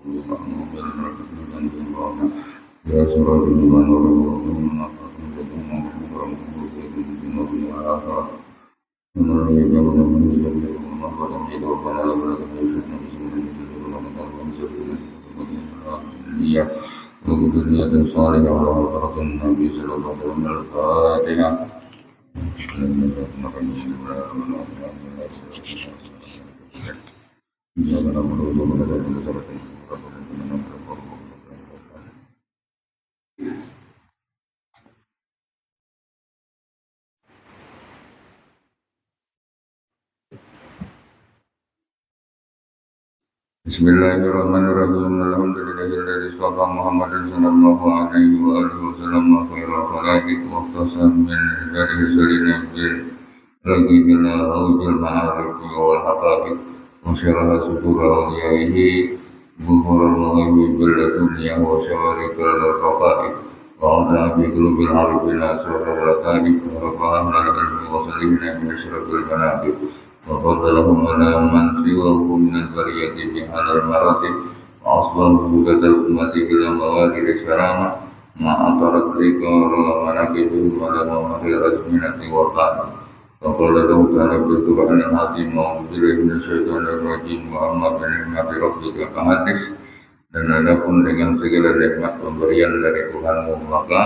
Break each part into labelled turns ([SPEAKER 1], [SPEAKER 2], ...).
[SPEAKER 1] Ya surah Al-Iman Bismillahirrahmanirrahim. Alhamdulillahilladzi istafa Muhammadan sallallahu alaihi wa alihi wasallam khairal khalaqi wa ikhtasam min ibadihi rasulina bil lagi bila awjul ma'arif wal haqaiq wa syaraha sudur awliyaihi buhurul mughaybi bil dunya wa syawarikal raqaiq wa adha bi qulubil arifina surah raqaiq wa fahna al-ilmi wa salihina min asyrafil manaqib وفضلهم على من سواه من البرية بهذا المراتب وأصبحوا هدى الأمة إلى موالد السلامة ما أطرت ذكر مناكبهم على ممر الأزمنة والقرن وقال له تعالى في القرآن العظيم أعوذ بالله من الشيطان الرجيم وأما بنعمة ربك فحدث dan adapun dengan segala nikmat pemberian dari Tuhanmu maka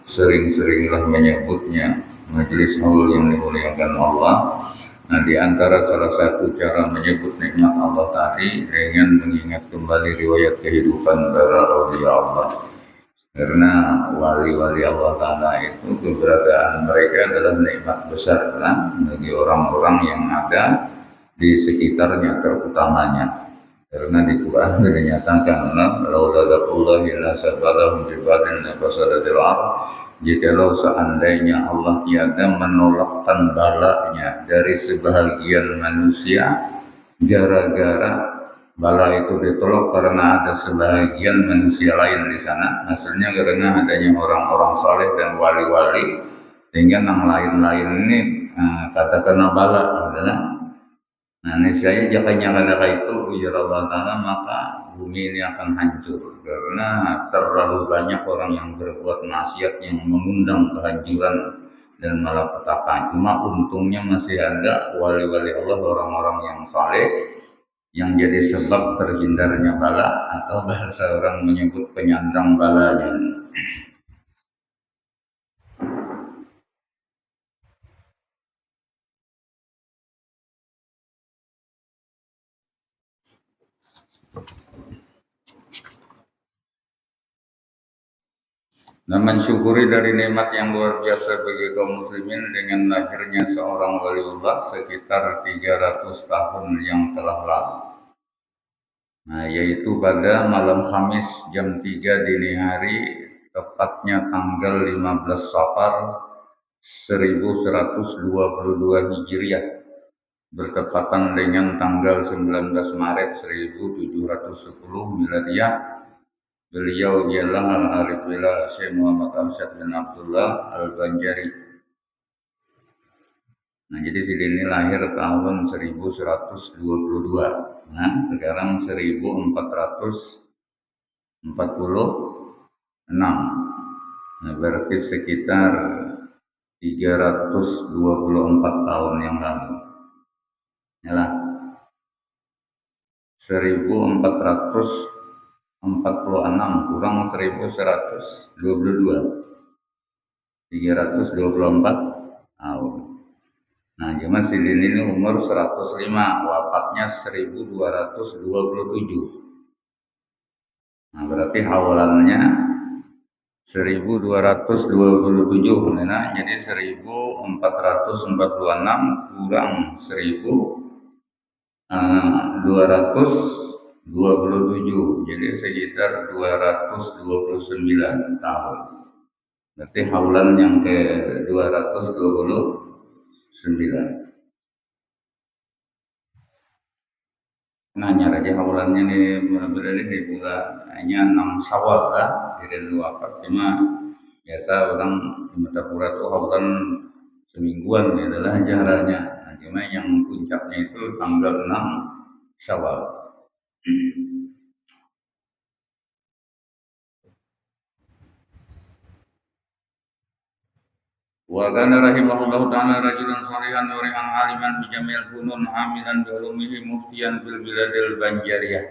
[SPEAKER 1] sering-seringlah menyebutnya majelis haul yang dimuliakan Allah. Nah, di antara salah satu cara menyebut nikmat Allah tadi dengan mengingat kembali riwayat kehidupan para aulia Allah. Karena wali-wali Allah Ta'ala itu keberadaan mereka adalah nikmat besar kan, bagi orang-orang yang ada di sekitarnya terutamanya. Karena di Quran dinyatakan lauladaqullahi lasabalahum bibadin nafasadatil ardh. Jikalau seandainya Allah tiada menolakkan balanya dari sebahagian manusia, gara-gara bala itu ditolak karena ada sebahagian manusia lain di sana, maksudnya karena adanya orang-orang saleh dan wali-wali, sehingga yang lain-lain ini katakanlah bala adalah. Nah, niscaya jika nyala itu ya Allah Ta'ala maka bumi ini akan hancur karena terlalu banyak orang yang berbuat maksiat yang mengundang kehancuran dan malapetaka. Cuma untungnya masih ada wali-wali Allah, orang-orang yang saleh yang jadi sebab terhindarnya bala atau bahasa orang menyebut penyandang balanya. Dan mensyukuri dari nikmat yang luar biasa bagi kaum muslimin dengan lahirnya seorang waliullah sekitar 300 tahun yang telah lalu. Nah, yaitu pada malam Khamis jam 3 dini hari, tepatnya tanggal 15 Safar 1122 Hijriah, bertepatan dengan tanggal 19 Maret 1710 Miladiah. Beliau ialah Al-Arif Billah Syekh Muhammad Arsyad bin Abdullah Al-Banjari. Nah, jadi ini lahir tahun 1122. Nah, sekarang 1446. Nah, berarti sekitar 324 tahun yang lalu. Yalah. 1446 kurang 1122, 324 tahun. Nah, cuma Sidin ini umur 105, wafatnya 1227. Nah, berarti hawalannya 1227. Nah, jadi 1446 kurang 1227, jadi sekitar 229 tahun. Berarti haulan yang ke 229. Nanya aja haulannya nih benar-benar di bulannya 6 Syawal lah, tidak wafat. Cuma biasa orang di Metapura tuh haulan semingguan ya adalah jaranya. Nah, cuma yang puncaknya itu tanggal 6 Syawal. Wa kana rahimahullahu ta'ala rajulan shalihan wari'an aliman bi jami'il funun amilan bi ulumihi muftiyan fil biladil banjariyah.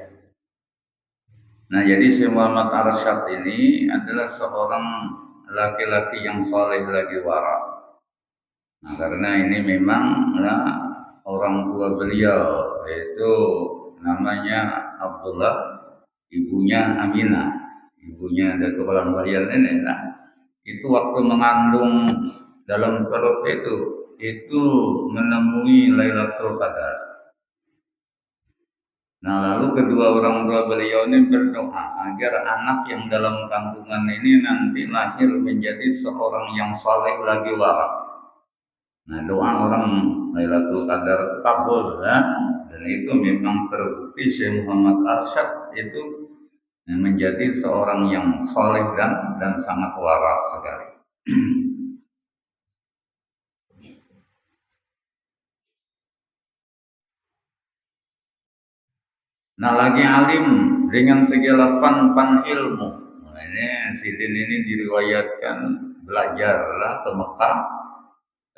[SPEAKER 1] Nah, jadi Syekh Muhammad Arsyad ini adalah seorang laki-laki yang saleh lagi wara. Nah, karena ini memang orang tua beliau, yaitu namanya Abdullah, ibunya Aminah, ibunya Datuk Alam Walian ini. Nah, itu waktu mengandung dalam perut itu menemui Lailatul Qadar. Nah, lalu kedua orang tua beliau ini berdoa agar anak yang dalam kandungan ini nanti lahir menjadi seorang yang saleh lagi wara. Nah, doa orang Lailatul Qadar kabul ya. Dan itu memang terbukti Syekh Muhammad Arsyad itu menjadi seorang yang saleh dan sangat wara sekali. Nah, lagi alim dengan segala pan ilmu. Nah, ini Sidin ini diriwayatkan belajarlah ke Mekah.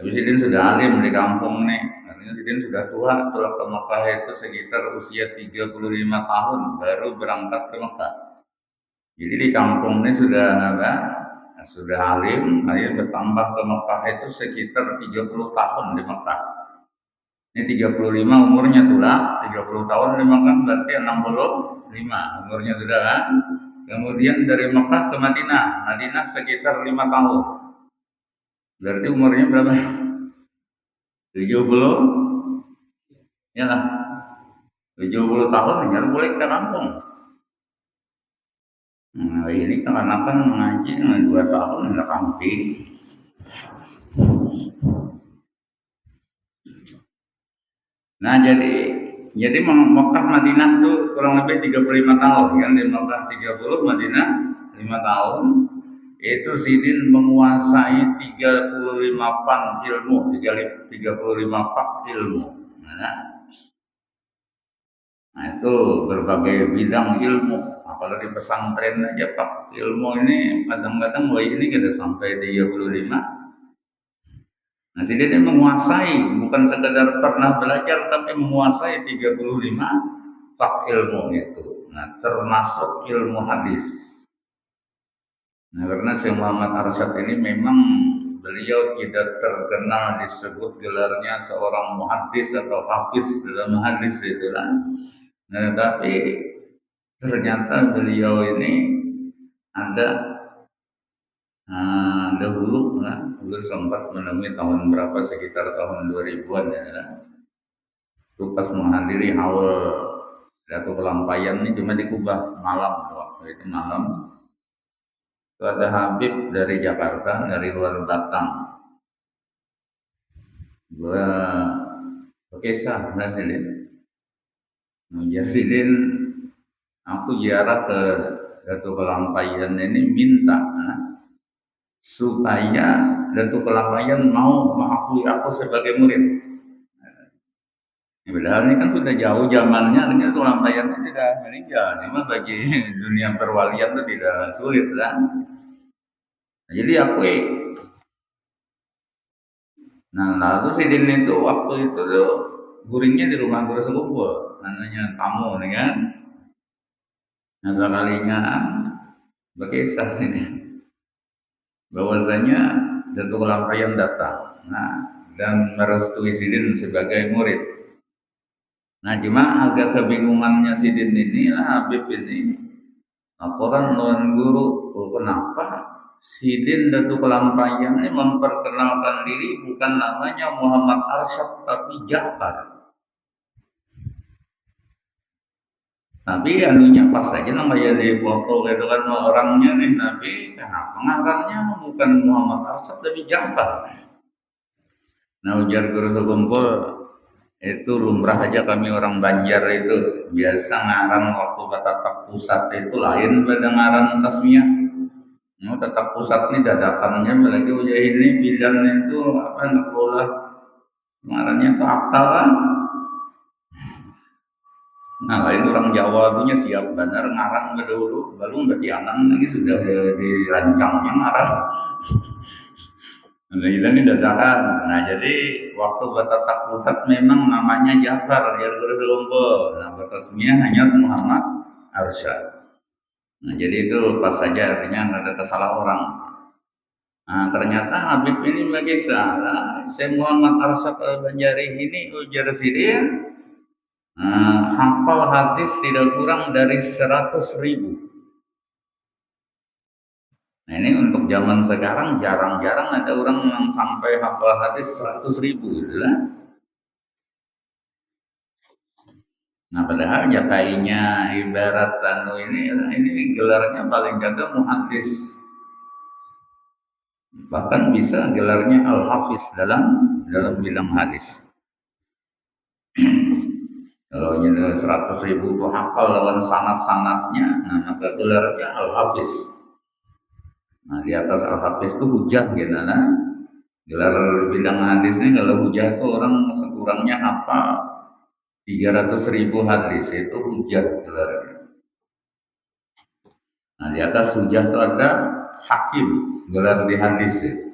[SPEAKER 1] Tapi Sidin sudah alim di kampung nih. Artinya Sidin sudah tua, telah ke Mekah itu sekitar usia 35 tahun baru berangkat ke Mekah. Jadi di kampung ini sudah alim bertambah ke Mekah itu sekitar 30 tahun di Mekah. Ini 35 umurnya tulah, 30 tahun di Mekah berarti 65 umurnya sudah kan. Kemudian dari Mekah ke Madinah sekitar 5 tahun. Berarti umurnya berapa? 70? Ya lah. 70 tahun tinggal boleh ke kampung. Nah, ini kan mengaji 2 tahun udah kampung. Nah, jadi Mekah Madinah tuh kurang lebih 35 tahun kan, di Mekah 30, Madinah 5 tahun. Itu Sidin menguasai 35 pan ilmu, 35 pak ilmu. Nah, itu berbagai bidang ilmu. Apalagi pesantren aja pak ilmu ini kadang-kadang ini kita sampai 35. Nah, Sidin menguasai, bukan sekedar pernah belajar, tapi menguasai 35 pak ilmu itu. Nah, termasuk ilmu hadis. Nah, karena Syekh Muhammad Arsyad ini memang beliau tidak terkenal disebut gelarnya seorang muhaddis atau hafiz dalam hadis itu lah. Nah, tapi ternyata beliau ini ada dahulu sempat menemui tahun berapa, sekitar tahun 2000-an ya. Itu pas menghadiri haul Datuk Kelampayan ini cuma di Kubah malam, waktu itu malam. Itu ada Habib dari Jakarta, dari luar Batang. Gua Sidin. Sidin, aku ziarah ke Datuk Kelampayan ini minta supaya Datuk Kelampayan mau mengakui aku sebagai murid. Padahal ini kan sudah jauh zamannya, dengan Datuk Kelampayan sudah meninggal. Cuma bagi dunia perwalian itu tidak sulit lah. Jadi akui. Nah, lalu Sidin itu waktu itu tuh guringnya di rumah guru sekumpul, namanya tamu nih kan. Nah, sekalinya berkisah ini bahwasanya Datuk Kelampayan datang, dan merestui Sidin sebagai murid. Nah, cuma agak kebingungannya Sidin ini Habib ini laporan lawan guru, kenapa Sidin Datuk Kelampayan ini memperkenalkan diri bukan namanya Muhammad Arsyad tapi Ja'far. Tapi anunya pas aja namanya di foto gitu kan orangnya nih, tapi kenapa ngarannya bukan Muhammad Arsyad tapi Ja'far. Nah, ujar guru sekumpul, itu lumrah aja kami orang Banjar itu biasa ngaran waktu Tatap Pusat itu lain pada ngaran tasmiyah. Nah, Tatap Pusat ini dadakannya apalagi udah ini bidan itu apa sekolah ngarannya itu aktal kan. Nah, lain orang Jawa punya siap benar ngarang dulu, baru betianan lagi sudah dirancangnya ngarang.
[SPEAKER 2] Ini dadakan. Nah, jadi waktu Batatak Pusat memang namanya Jafar, ya Guru Lumpo. Nah, batasnya hanya Muhammad Arsyad. Nah, jadi itu pas saja artinya nggak ada salah orang. Nah, ternyata Habib ini lagi salah. Saya Muhammad Arsyad Al-Banjari ini ujar dia, hafal hadis tidak kurang dari 100.000. Nah, ini untuk zaman sekarang jarang-jarang ada orang yang sampai hafal hadis 100.000 gitu lah. Nah, padahal jakainya ibarat ini gelarnya paling kagak muhaddis. Bahkan bisa gelarnya al-hafiz dalam bidang hadis. Kalau ini 100.000 itu hafal lawan sanad-sanadnya, nah maka gelarnya al-hafiz. Nah, di atas al-hafiz itu hujah gitu nah. Gelar bidang hadis ini kalau hujah itu orang sekurangnya hafal 300.000 hadis, itu hujah gelarnya. Nah, di atas hujah itu ada hakim, gelar di hadis itu.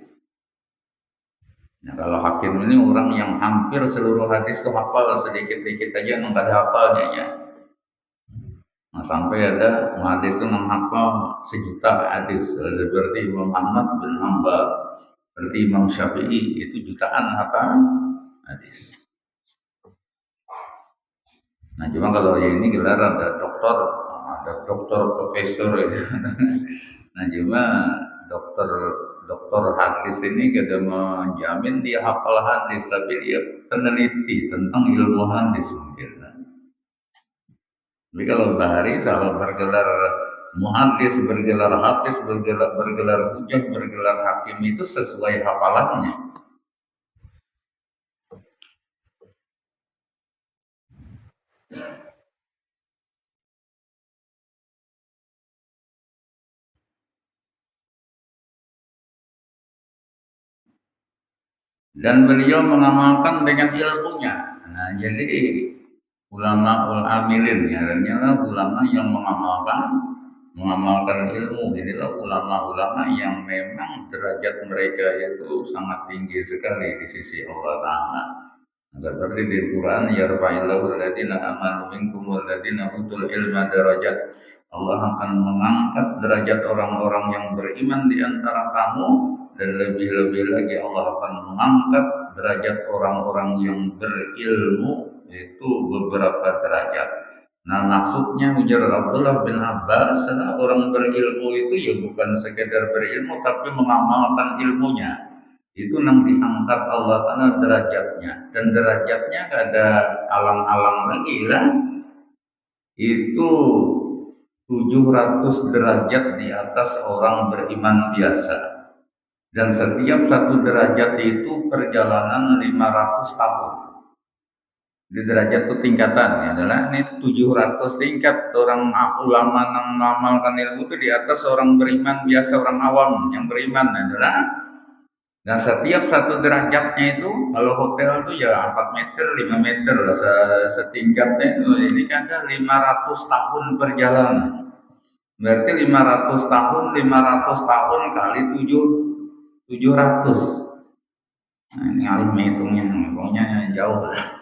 [SPEAKER 2] Nah, kalau hakim ini orang yang hampir seluruh hadis itu hafal, sedikit-dikit aja nggak ada hafalnya ya. Nah, sampai ada hadis itu menghafal 1.000.000 hadis, seperti Imam Ahmad bin Hanbal, seperti Imam Syafi'i, itu jutaan hafal hadis. Nah, cuma kalau ini gelar ada doktor, profesor ya. Nah, cuma dokter hadis ini tidak menjamin dia hafal hadis, tapi dia peneliti tentang ilmu hadis mungkin. Tapi kalau Bahari salah bergelar muhaddis, bergelar hafiz, bergelar hujah, bergelar hakim itu sesuai hafalannya. Dan beliau mengamalkan dengan ilmunya. Nah, jadi ulama ul-amilin ya, adalah ulama yang mengamalkan ilmu. Inilah ulama-ulama yang memang derajat mereka itu sangat tinggi sekali di sisi Allah Ta'ala. Seperti di Quran, yarfa'illahu alladziina aamanu minkum walladziina utul ilma darajat. Allah akan mengangkat derajat orang-orang yang beriman di antara kamu, dan lebih-lebih lagi Allah akan mengangkat derajat orang-orang yang berilmu, itu beberapa derajat. Nah, maksudnya ujar Abdullah bin Abbas, orang berilmu itu ya bukan sekedar berilmu tapi mengamalkan ilmunya. Itu nang diangkat Allah Ta'ala derajatnya, dan derajatnya gak ada alang-alang lagi lah. Itu 700 derajat di atas orang beriman biasa, dan setiap satu derajat itu perjalanan 500 tahun. Di derajat itu tingkatan adalah ini 700 tingkat orang ulama yang mengamalkan ilmu itu di atas orang beriman biasa, orang awam yang beriman adalah. Nah, setiap satu derajatnya itu, kalau hotel itu ya 4 meter, 5 meter, setingkatnya itu. Ini kan ada 500 tahun perjalanan. Berarti 500 tahun kali 700. Nah, ini alim menghitungnya, pokoknya jauh lah.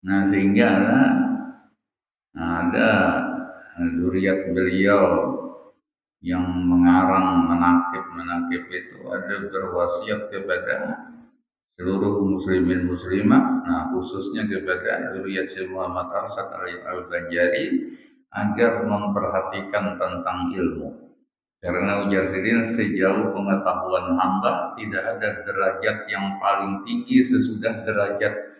[SPEAKER 2] Nah, sehingga ada zuriat beliau yang mengarang menakib itu ada berwasiat kepada seluruh muslimin muslimah, nah khususnya kepada zuriat Syekh Muhammad Arsyad Al-Banjari, agar memperhatikan tentang ilmu. Karena ujar sidin, sejauh pengetahuan hamba tidak ada derajat yang paling tinggi sesudah derajat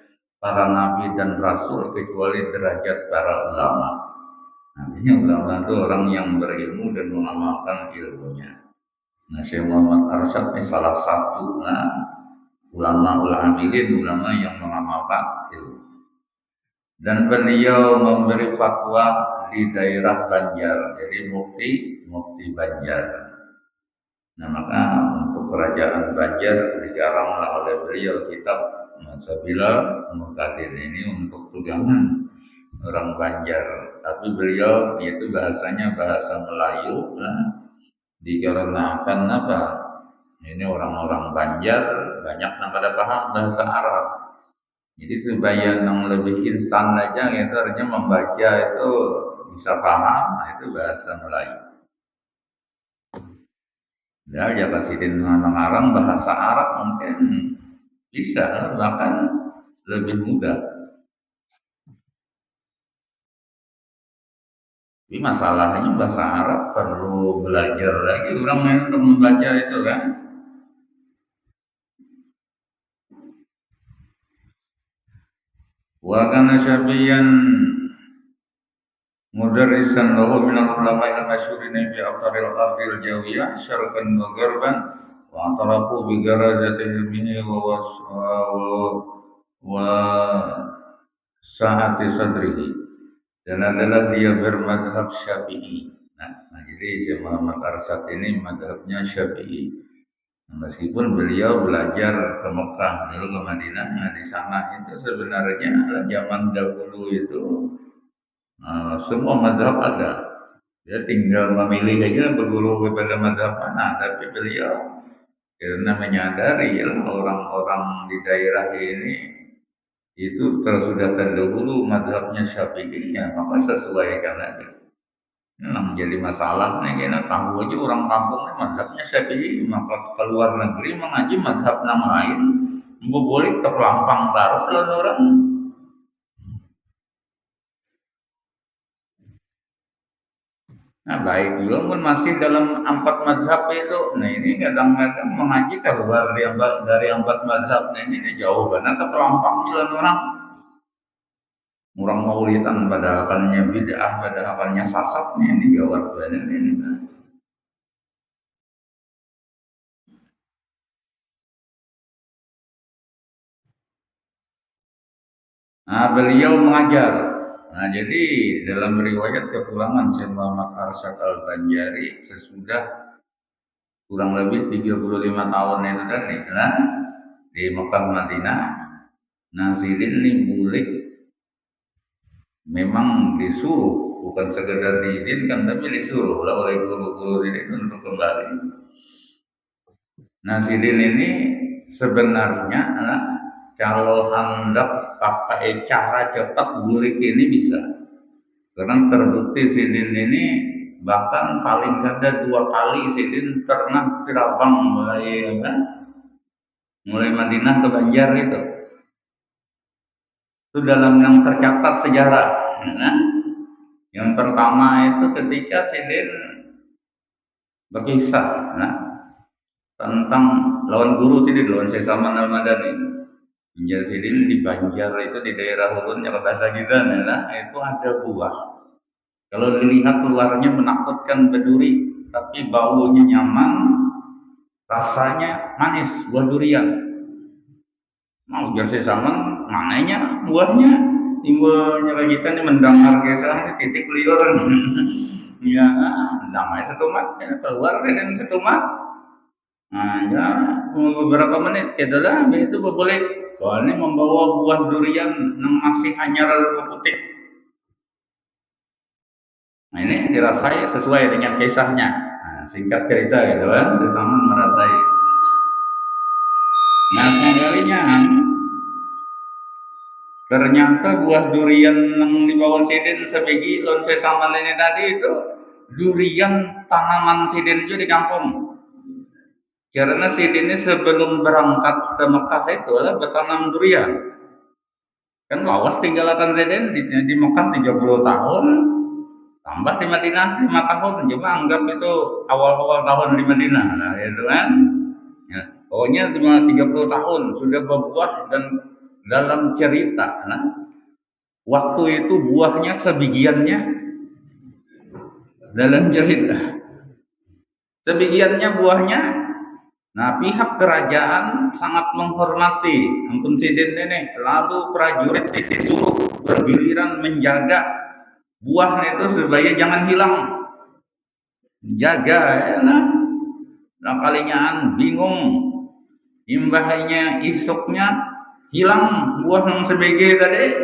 [SPEAKER 2] para nabi dan rasul kecuali derajat para ulama. Artinya ulama itu orang yang berilmu dan mengamalkan ilmunya. Nah, Syekh Muhammad Arsyad ini salah satu ulama ul-amilin, ulama yang mengamalkan ilmu. Dan beliau memberi fatwa di daerah Banjar, jadi mufti Banjar. Nah, maka untuk kerajaan Banjar digaranglah oleh beliau kitab Sabila Muqtadir ini untuk pegangan orang Banjar. tapi beliau itu bahasanya bahasa Melayu. Dikarenakan apa? Ini orang-orang Banjar banyak yang pada paham bahasa Arab. Jadi supaya yang lebih instan aja gitu, artinya membaca itu bisa paham, nah itu bahasa Melayu. Ya, Jaka Sidin mengarang bahasa Arab mungkin bisa, bahkan lebih mudah. Tapi masalahnya bahasa Arab perlu belajar lagi orang yang untuk membaca itu kan. Wa kana Syafi'an mudarrisan lahu min al-ulama al-masyhurin bi aqtaril ardil jawiyah syarqan wa gharban wa atarafu bi garazati ilmihi wa sa'ati sadrihi, dan adalah dia bermadhab Syafi'i. Nah, jadi Syekh Muhammad Arsyad ini madhabnya Syafi'i. Meskipun beliau belajar ke Mekah dulu ke Madinah, nah di sana itu sebenarnya zaman dahulu itu semua madhab ada. Dia tinggal memilih aja berguru kepada madhab mana. Tapi beliau karena menyadari orang-orang di daerah ini itu sudah terdahulu madhabnya Syafi'i, ya maka sesuaikan aja. Nah, menjadi masalah nih, karena tahu aja orang kampung ini madhabnya Syafi'i, maka keluar negeri mengaji madhab yang lain, boleh terlampang terus lalu orang. Nah, baik juga pun masih dalam 4 mazhab itu. Nah, ini kadang-kadang mengaji keluar dari 4 mazhab. Nah, ini jauh karena terlampang jalan orang. Orang maulidan pada akalnya bid'ah, pada akalnya sasat. Ini jawab banyak ini. Nah, beliau mengajar. Nah, jadi dalam riwayat kepulangan Syekh Muhammad Arsyad Al-Banjari sesudah kurang lebih 35 tahun itu tadi, nah, di Mekah Madinah, Sidin ini bulik memang disuruh, bukan sekedar diizinkan, tapi disuruh oleh guru-guru Sidin untuk kembali. Sidin ini sebenarnya kalau hendak pakai cara cepat bulik ini bisa, karena terbukti Sidin ini bahkan paling kada 2 kali Sidin pernah terbang mulai Madinah ke Banjar itu dalam yang tercatat sejarah. Yang pertama itu ketika Sidin berkisah tentang lawan guru Sidin, lawan Syekh Salman Al-Madani. Banjar Sidin di Banjar itu di daerah Ulun yang bahasa kita, itu ada buah. Kalau dilihat luarnya menakutkan berduri, tapi baunya nyaman, rasanya manis, buah durian. Mau Syekh Salman mananya buahnya, timbulnya kita ini mendengar kisah ini titik liur. Ya, namanya setumat, keluar dan setumat. Nah, ya, beberapa menit itulah itu boleh. Wah, ini membawa buah durian yang masih hanyar putih. Nah, ini dirasai sesuai dengan kisahnya. Nah, singkat cerita gitu kan, Syekh Salman merasai. Nah, sekalinya ternyata buah durian yang dibawa Sidin sebegi lawan Syekh Salman ini tadi itu durian tanaman Sidin juga di kampung. Karena Sidin ini sebelum berangkat ke Mekah itu bertanam durian. Kan lawas tinggalkan Sidin di Mekah 30 tahun, tambah di Madinah 5 tahun. Coba anggap itu awal-awal tahun di Madinah. Nah, itu kan. Ya, pokoknya 30 tahun sudah berbuah, dan dalam cerita waktu itu buahnya sebagiannya dalam cerita. Sebagiannya buahnya. Nah, pihak kerajaan sangat menghormati Ampun Sidin ini. Lalu prajurit disuruh bergiliran menjaga buah itu supaya jangan hilang. Jaga ya nah. Kalian bingung. Imbahnya isuknya hilang buah yang sebege tadi.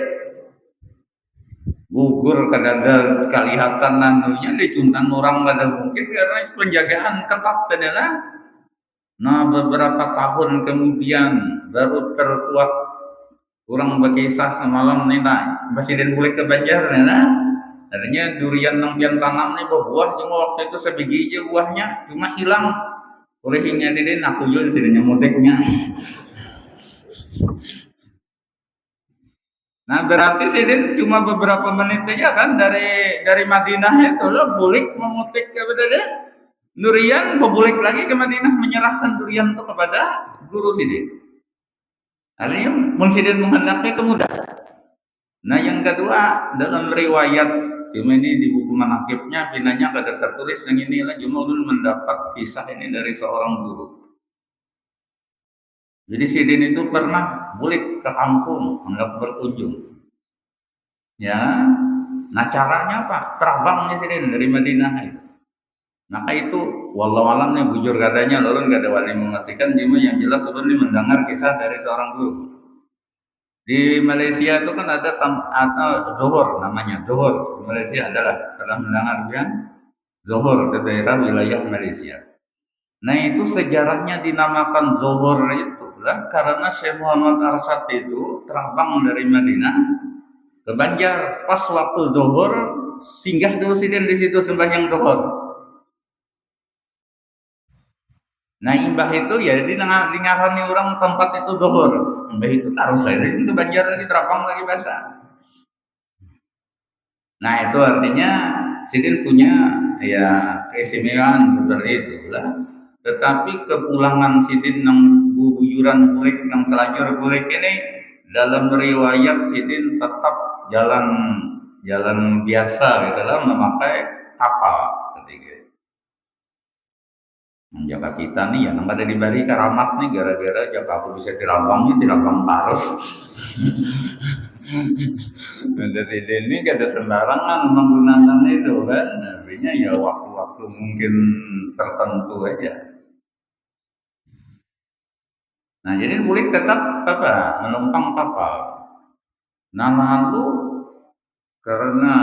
[SPEAKER 2] gugur kadada kelihatan nanunya dicuntan orang kada mungkin karena penjagaan ketat adalah. Nah beberapa tahun kemudian baru terkuat orang berkisah semalam nih nak presiden boleh ke Banjar nih nah adanya durian yang pian tanam nih berbuah cuma waktu itu sebiji aja buahnya cuma hilang oleh hingga sini aku jual sini nyemuteknya. Nah berarti sidin cuma beberapa menit aja kan dari Madinah itu lo bulik memutik ke betul durian berbulik lagi ke Madinah menyerahkan durian itu kepada guru sidin. Artinya Munsidin menghendaki kemudahan. Nah yang kedua dalam riwayat cuma ini di buku manakibnya pinanya kada tertulis yang inilah cuma ulun mendapat kisah ini dari seorang guru. Jadi Sidin itu pernah bulik ke kampung hendak berkunjung. Ya, nah caranya apa? Terbang nih Sidin dari Madinah itu. Maka itu wallahu alam nih bujur katanya ulun gak ada wali memastikan cuma yang jelas ulun ini mendengar kisah dari seorang guru. Di Malaysia itu kan ada atau Johor namanya Johor. Di Malaysia adalah pernah mendengar yang Johor di daerah wilayah Malaysia. Nah itu sejarahnya dinamakan Johor itu lah karena Syekh Muhammad Arsyad itu terbang dari Madinah ke Banjar pas waktu Johor singgah dulu Sidin di situ sembahyang Johor. Nah imbah itu ya jadi ngarani orang tempat itu Johor. Imbah itu taruh saya itu Banjar lagi terapang lagi basah. Nah itu artinya Sidin punya ya keistimewaan seperti itu lah. Tetapi kepulangan Sidin yang buyuran bulik yang selajur bulik ini dalam riwayat Sidin tetap jalan biasa gitu lah memakai kapal. Jaka kita nih ya nang ada diberi karamat nih gara-gara jaka aku bisa tirabang terus. Ada Sidin ini gak ada sembarangan menggunakan itu kan, artinya ya waktu-waktu mungkin tertentu aja. Nah jadi boleh tetap apa menumpang kapal. Nah lalu karena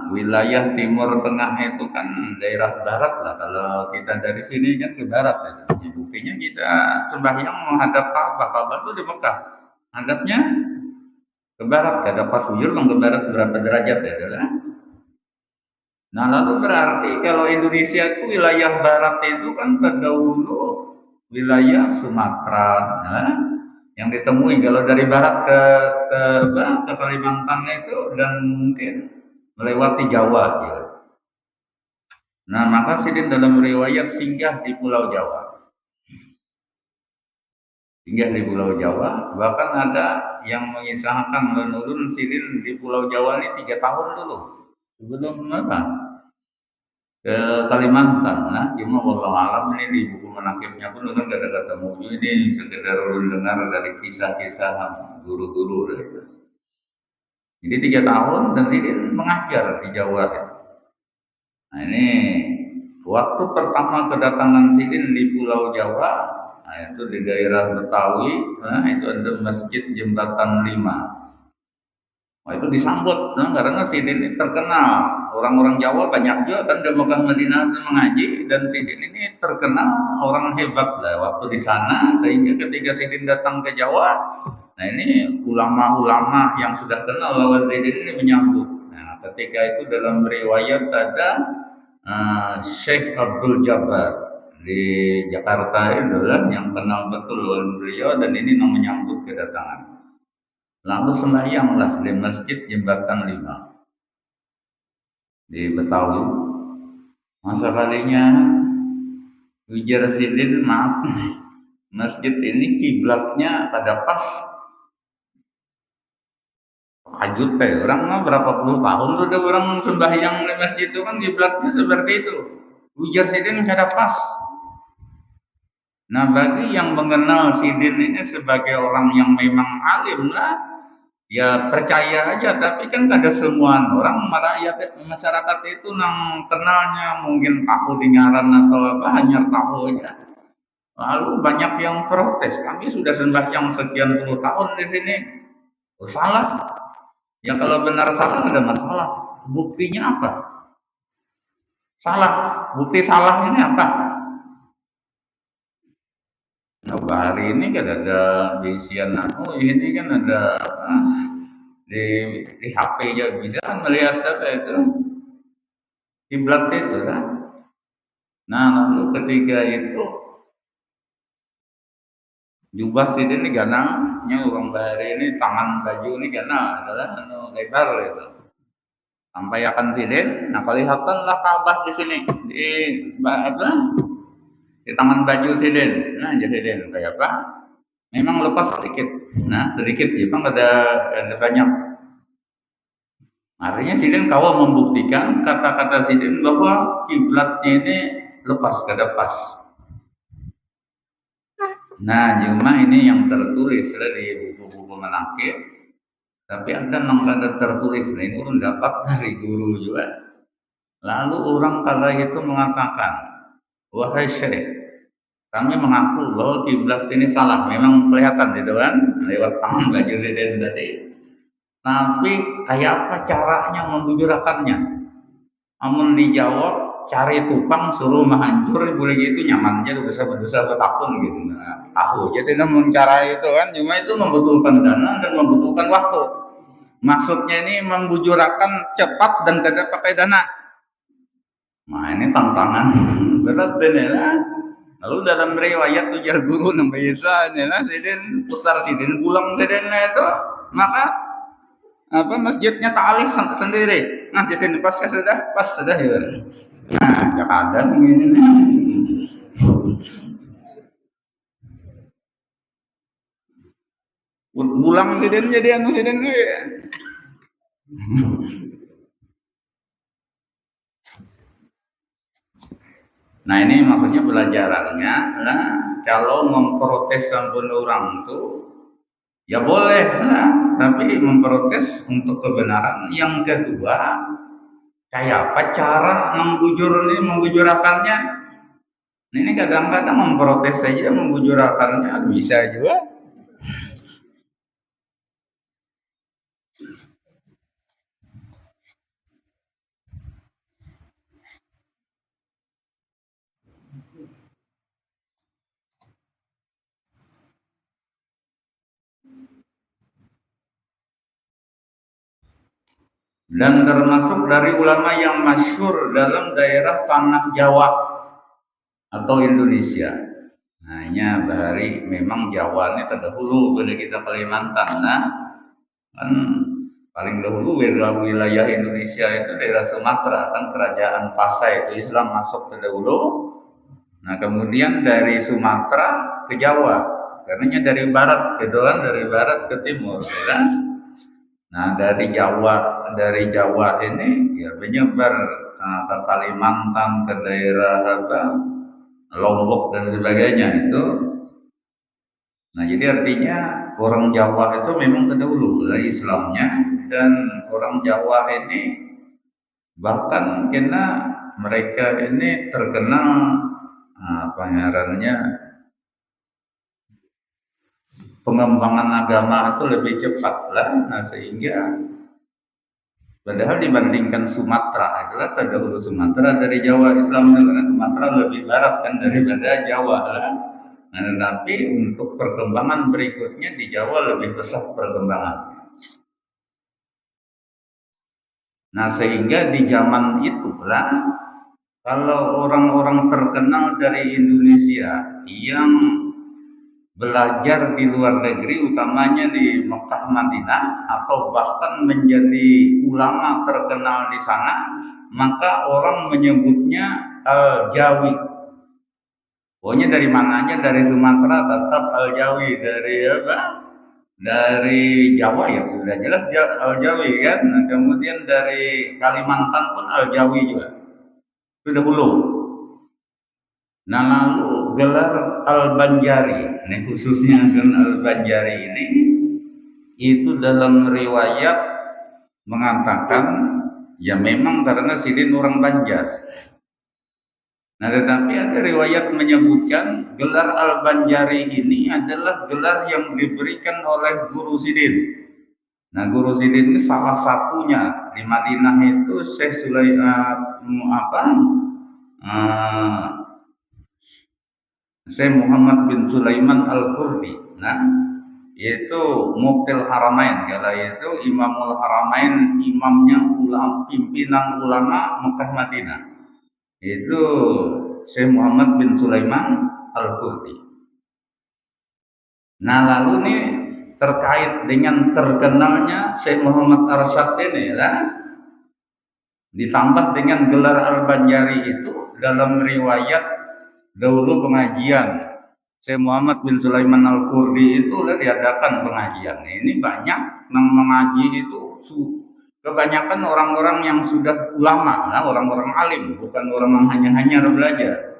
[SPEAKER 2] wilayah timur tengah itu kan daerah barat lah kalau kita dari sini kan ke barat ya. Buktinya kita sembahyang menghadap Ka'bah itu di Mekah hadapnya ke barat ada pas bujur ke barat berapa derajat ya adalah. Nah lalu berarti kalau Indonesia itu wilayah barat itu kan terdahulu wilayah Sumatera nah, yang ditemui kalau dari barat ke Kalimantan itu dan mungkin melewati Jawa gitu. Nah maka Sidin dalam riwayat singgah di Pulau Jawa. Singgah di Pulau Jawa, bahkan ada yang mengisahkan menurun Sidin di Pulau Jawa ini 3 tahun dulu sebelum apa ke Kalimantan. Nah cuma wallahu alam ini di buku manakibnya pun ulun gak ada ketemu ini sekedar ulun dengar dari kisah-kisah guru-guru gitu. Jadi 3 tahun dan Sidin mengajar di Jawa itu. Nah ini waktu pertama kedatangan Sidin di Pulau Jawa, nah itu di daerah Betawi, nah itu ada Masjid Jembatan 5. Nah itu disambut, nah, karena Sidin ini terkenal. Orang-orang Jawa banyak juga kan di Mekah Madinah itu mengaji dan Sidin ini terkenal orang hebat lah waktu di sana sehingga ketika Sidin datang ke Jawa, nah ini ulama-ulama yang sudah kenal lawan Sidin ini menyambut. Nah ketika itu dalam riwayat ada Syekh Abdul Jabbar di Jakarta itu lah yang kenal betul lawan beliau dan ini yang menyambut kedatangan. Lalu sembahyanglah di Masjid Jembatan 5 di Betawi. Masa kalinya ujar Sidin maaf masjid ini kiblatnya pada pas hajut orang mah berapa puluh tahun sudah orang sembahyang di masjid itu kan kiblatnya seperti itu. Ujar Sidin kada pas. Nah bagi yang mengenal Sidin ini sebagai orang yang memang alim lah, ya percaya aja. Tapi kan kada semua orang rakyat masyarakat itu nang kenalnya mungkin tahu dengaran atau apa hanya tahu aja. Lalu banyak yang protes. Kami sudah sembahyang sekian puluh tahun di sini, salah. Ya kalau benar salah ada masalah. Buktinya apa? Salah. Bukti salah ini apa? Nah, hari ini kan ada di isian, oh ini kan ada di HP aja bisa kan melihat apa itu kiblat itu kan. Nah, lalu ketika itu jubah sidin ini ganangnya orang bahari ini tangan baju ini ganang adalah lebar itu. Sampai akan sidin, nah kelihatanlah Ka'bah di sini di apa? Di tangan baju sidin. Nah, aja sidin kayak apa? Memang lepas sedikit. Nah, sedikit memang ada banyak. Artinya sidin kau membuktikan kata-kata sidin bahwa kiblatnya ini lepas ke depan. Nah, cuma ini yang tertulis di buku-buku manaqib, tapi ada yang ada tertulis. Nah, ini pun dapat dari guru juga. Lalu orang kala itu mengatakan, wahai syekh, kami mengaku bahwa kiblat ini salah. Memang kelihatan gitu kan, lewat tangan baju sidin tadi. Tapi kayak apa caranya membujurakannya? Namun dijawab, cari tukang suruh menghancur, boleh gitu nyamannya tuh bisa bertahun gitu. Nah, tahu aja sih cara itu kan, cuma itu membutuhkan dana dan membutuhkan waktu. Maksudnya ini membujurakan cepat dan tidak pakai dana. Nah, ini tantangan berat ini lah. Lalu dalam riwayat ujar guru namanya Isa ini lah, sidin putar sidin pulang sidinnya itu, maka apa masjidnya ta'alif sendiri. Nah, di sini pas sudah ya. Nah, kadang ini nih. Pulang sidin jadi anu sidin nih. Nah, ini maksudnya pelajarannya lah, kalau memprotes sampun orang tuh ya boleh lah, tapi memprotes untuk kebenaran. Yang kedua, kayak apa cara membujurakannya? Ini kadang-kadang memprotes saja membujurakannya bisa juga. Dan termasuk dari ulama yang masyhur dalam daerah tanah Jawa atau Indonesia. Nah, ini bahari memang Jawa ini terdahulu pada kita Kalimantan. Nah, kan paling dahulu wilayah Indonesia itu daerah Sumatera, kan kerajaan Pasai itu Islam masuk terdahulu. Nah, kemudian dari Sumatera ke Jawa, karenanya dari barat gitu kan, dari barat ke timur, ya kan? Nah, dari Jawa ini ya menyebar ke Kalimantan, ke daerah Lombok dan sebagainya itu. Nah, jadi artinya orang Jawa itu memang terdahulu dari Islamnya, dan orang Jawa ini bahkan kena mereka ini terkenal pengembangan agama itu lebih cepat lah. Nah, sehingga padahal dibandingkan Sumatera adalah terdahulu Sumatera dari Jawa Islam, karena Sumatera lebih barat kan daripada Jawa lah. Nah, tetapi untuk perkembangan berikutnya di Jawa lebih pesat perkembangan. Nah, sehingga di zaman itulah kalau orang-orang terkenal dari Indonesia yang belajar di luar negeri, utamanya di Mekah, Madinah, atau bahkan menjadi ulama terkenal di sana, maka orang menyebutnya Al-Jawi. Pokoknya dari mananya, dari Sumatera tetap Al-Jawi, dari apa? Dari Jawa ya sudah jelas Al-Jawi kan. Nah, kemudian dari Kalimantan pun Al-Jawi juga. Sudah dulu. Nah, lalu gelar Al-Banjari, ini khususnya gelar Al-Banjari ini, itu dalam riwayat mengatakan ya memang karena sidin orang Banjar. Nah, tetapi ada riwayat menyebutkan gelar Al-Banjari ini adalah gelar yang diberikan oleh guru sidin. Nah, Guru Sidin ini salah satunya di Madinah itu Syekh eh, Syekh Muhammad bin Sulaiman Al-Qurdi. Nah, yaitu Muftil Haramain, kala itu Imamul Haramain, imamnya pimpinan ulama Mekah Madinah. Itu Syekh Muhammad bin Sulaiman Al-Qurdi. Nah, lalu nih terkait dengan terkenalnya Syekh Muhammad Arsyad ini lah, ditambah dengan gelar Al-Banjari itu dalam riwayat dahulu pengajian Syekh Muhammad bin Sulaiman Al-Qurdi itu diadakan pengajian. Ini banyak yang mengaji itu kebanyakan orang-orang yang sudah ulama, orang-orang alim, bukan orang yang hanya belajar.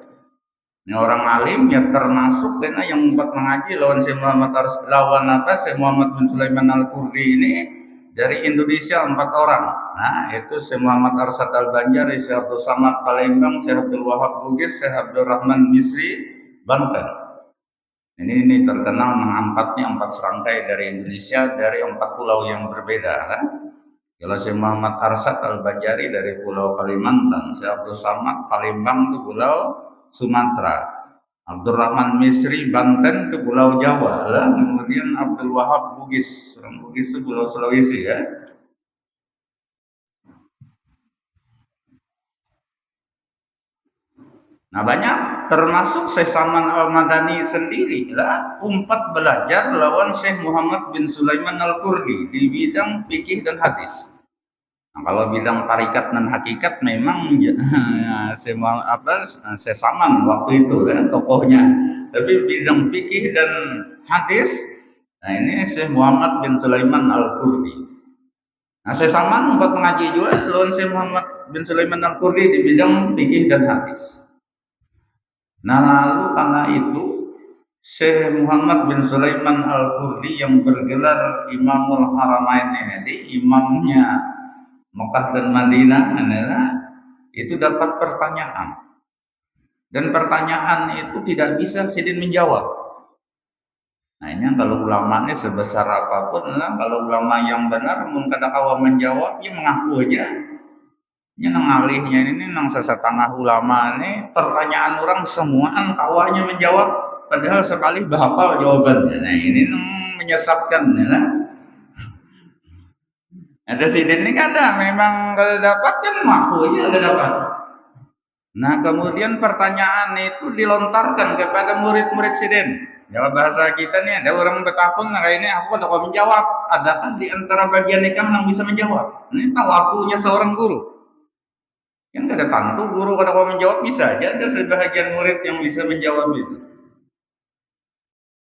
[SPEAKER 2] Ini orang alim ya termasuk dengan yang empat mengaji lawan Syekh Muhammad Syekh Muhammad bin Sulaiman Al-Qurdi ini dari Indonesia 4 orang. Nah, itu Syekh Muhammad Arsyad Al-Banjari, Syekh Abdul Samad Palembang, Syekh Abdul Wahab Bugis, Syekh Abdul Rahman Misri Banten. Ini terkenal mengampatnya 4 serangkai dari Indonesia dari 4 pulau yang berbeda kan. Kalau Syekh Muhammad Arsyad Al-Banjari dari Pulau Kalimantan, Syekh Abdul Samad Palembang itu Pulau Sumatera, Abdul Rahman Misri Banten itu Pulau Jawa lah. Kemudian Abdul Wahab Bugis, orang Bugis itu Pulau Sulawesi ya. Nah, banyak termasuk Syekh Saman Al-Madani sendiri lah umpat belajar lawan Syekh Muhammad bin Sulaiman Al-Qurdi di bidang fikih dan hadis. Nah, kalau bidang tarikat dan hakikat memang Syekh Saman waktu itu kan tokohnya. Tapi bidang fikih dan hadis, nah ini Syekh Muhammad bin Sulaiman Al-Qurdi. Nah, Syekh Saman umpat mengaji juga lawan Syekh Muhammad bin Sulaiman Al-Qurdi di bidang fikih dan hadis. Nah, lalu karena itu Syekh Muhammad bin Sulaiman Al-Qurdi yang bergelar Imamul Haramain ini, imamnya Mekah dan Madinah adalah itu dapat pertanyaan. Dan pertanyaan itu tidak bisa Sidin menjawab. Nah, ini kalau ulama ini sebesar apapun, kalau ulama yang benar mungkin awam menjawab, ya mengaku aja. Ini nang alihnya ini nang sesetengah ulama ini pertanyaan orang semua kawanya menjawab padahal sekali bahapal jawabannya. Nah, ini menyesatkan ya. Ada Sidin ini ada memang kalau dapat kan ngaku aja ada dapat. Nah, kemudian pertanyaan itu dilontarkan kepada murid-murid Sidin. Jawab bahasa kita nih ada orang bertakun nah ini aku udah mau menjawab. Adakah di antara bagian ikam yang bisa menjawab? Ini tahu waktunya seorang guru. Yang ada tentu guru kada mau menjawab bisa aja ada sebagian murid yang bisa menjawab itu.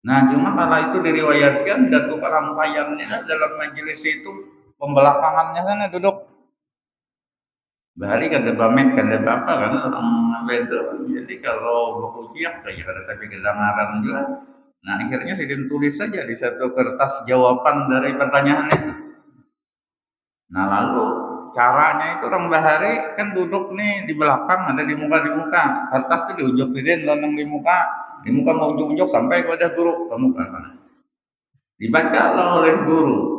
[SPEAKER 2] Nah, cuma kalau itu diriwayatkan dan tukar rangkaiannya dalam majelis itu pembelakangannya sana duduk bahari kada bamet kada apa kan orang beda. Jadi kalau buku ciak kayak kada tapi kedengaran juga. Nah, akhirnya Sidin tulis saja di satu kertas jawaban dari pertanyaan itu. Nah, lalu caranya itu orang bahari kan duduk nih di belakang ada di muka kertas itu diunjuk Sidin lonong di muka mau unjuk sampai kepada guru ke muka sana. Dibaca oleh guru.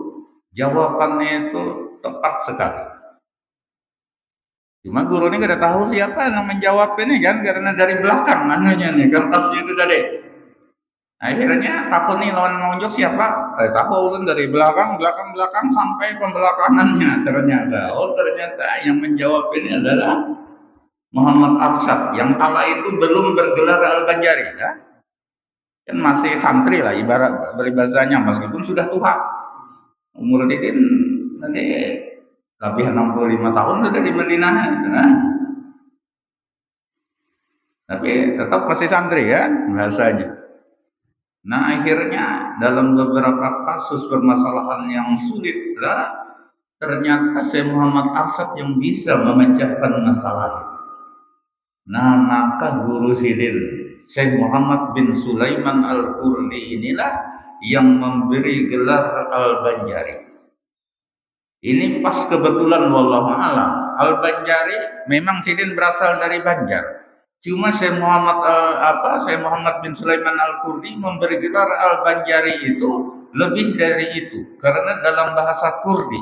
[SPEAKER 2] Jawabannya itu tepat sekali. Cuma guru ini tidak tahu siapa yang menjawab ini kan karena dari belakang mananya nih kertasnya itu tadi. Akhirnya takut nih lawan menunjuk siapa? Tahu kan dari belakang sampai pembelakangannya ternyata. Oh, ternyata yang menjawab ini adalah Muhammad Arsyad yang kala itu belum bergelar Al-Banjari ya. Kan masih santri lah ibarat beribazanya meskipun sudah tua. Umur Sidin nanti lebih 65 tahun sudah di Madinah gitu, nah. Tapi tetap masih santri ya bahasanya. Nah, akhirnya dalam beberapa kasus permasalahan yang sulit lah ternyata Syekh Muhammad Arsyad yang bisa memecahkan masalah itu. Nah, maka guru Sidin Syekh Muhammad bin Sulaiman Al-Qurdi inilah yang memberi gelar Al-Banjari. Ini pas kebetulan wallahu alam. Al-Banjari memang Sidin berasal dari Banjar. Cuma Syekh Muhammad bin Sulaiman Al-Qurdi memberi gelar Al-Banjari itu lebih dari itu karena dalam bahasa Kurdi.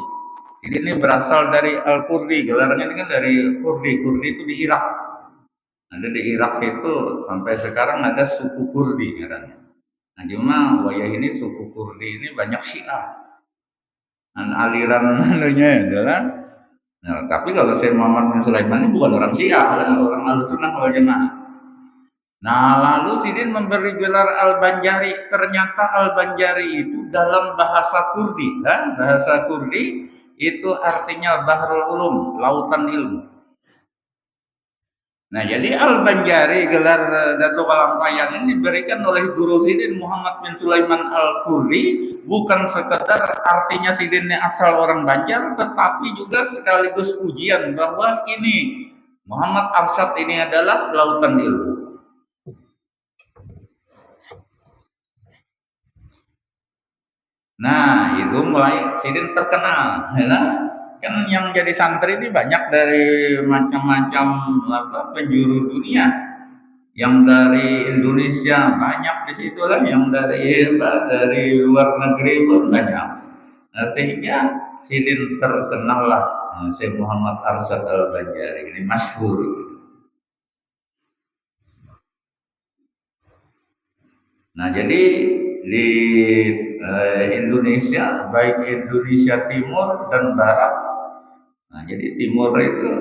[SPEAKER 2] Jadi ini berasal dari Al-Kurdi, gelarannya ini kan dari Kurdi. Kurdi itu di Irak. Ada di Irak itu sampai sekarang ada suku Kurdi katanya. Nah cuma wayah ini suku Kurdi ini banyak Syiah. Dan aliran anunya adalah nah, tapi kalau Syekh Muhammad bin Sulaiman ini bukan orang Syiah, orang Ahlussunnah wal Jamaah. Nah, lalu Sidin memberi gelar Al-Banjari. Ternyata Al-Banjari itu dalam bahasa Kurdi, kan? Bahasa Kurdi itu artinya Bahrul Ulum, lautan ilmu. Nah, jadi Al-Banjari gelar Datuk Kalampayan ini diberikan oleh Guru Sidin Muhammad bin Sulaiman Al-Kurdi, bukan sekedar artinya Sidin ini asal orang Banjar, tetapi juga sekaligus ujian bahwa ini Muhammad Arsyad ini adalah lautan ilmu. Nah, itu mulai Sidin terkenal, ya kan? Kan yang jadi santri ini banyak dari macam-macam penjuru dunia. Yang dari Indonesia banyak di situ lah, yang dari luar negeri pun banyak. Nah, sehingga Sidin terkenal lah, Syekh Muhammad Arsyad Al-Banjari ini masyhur. Nah, jadi di Indonesia, baik Indonesia Timur dan Barat. Nah, jadi Timur itu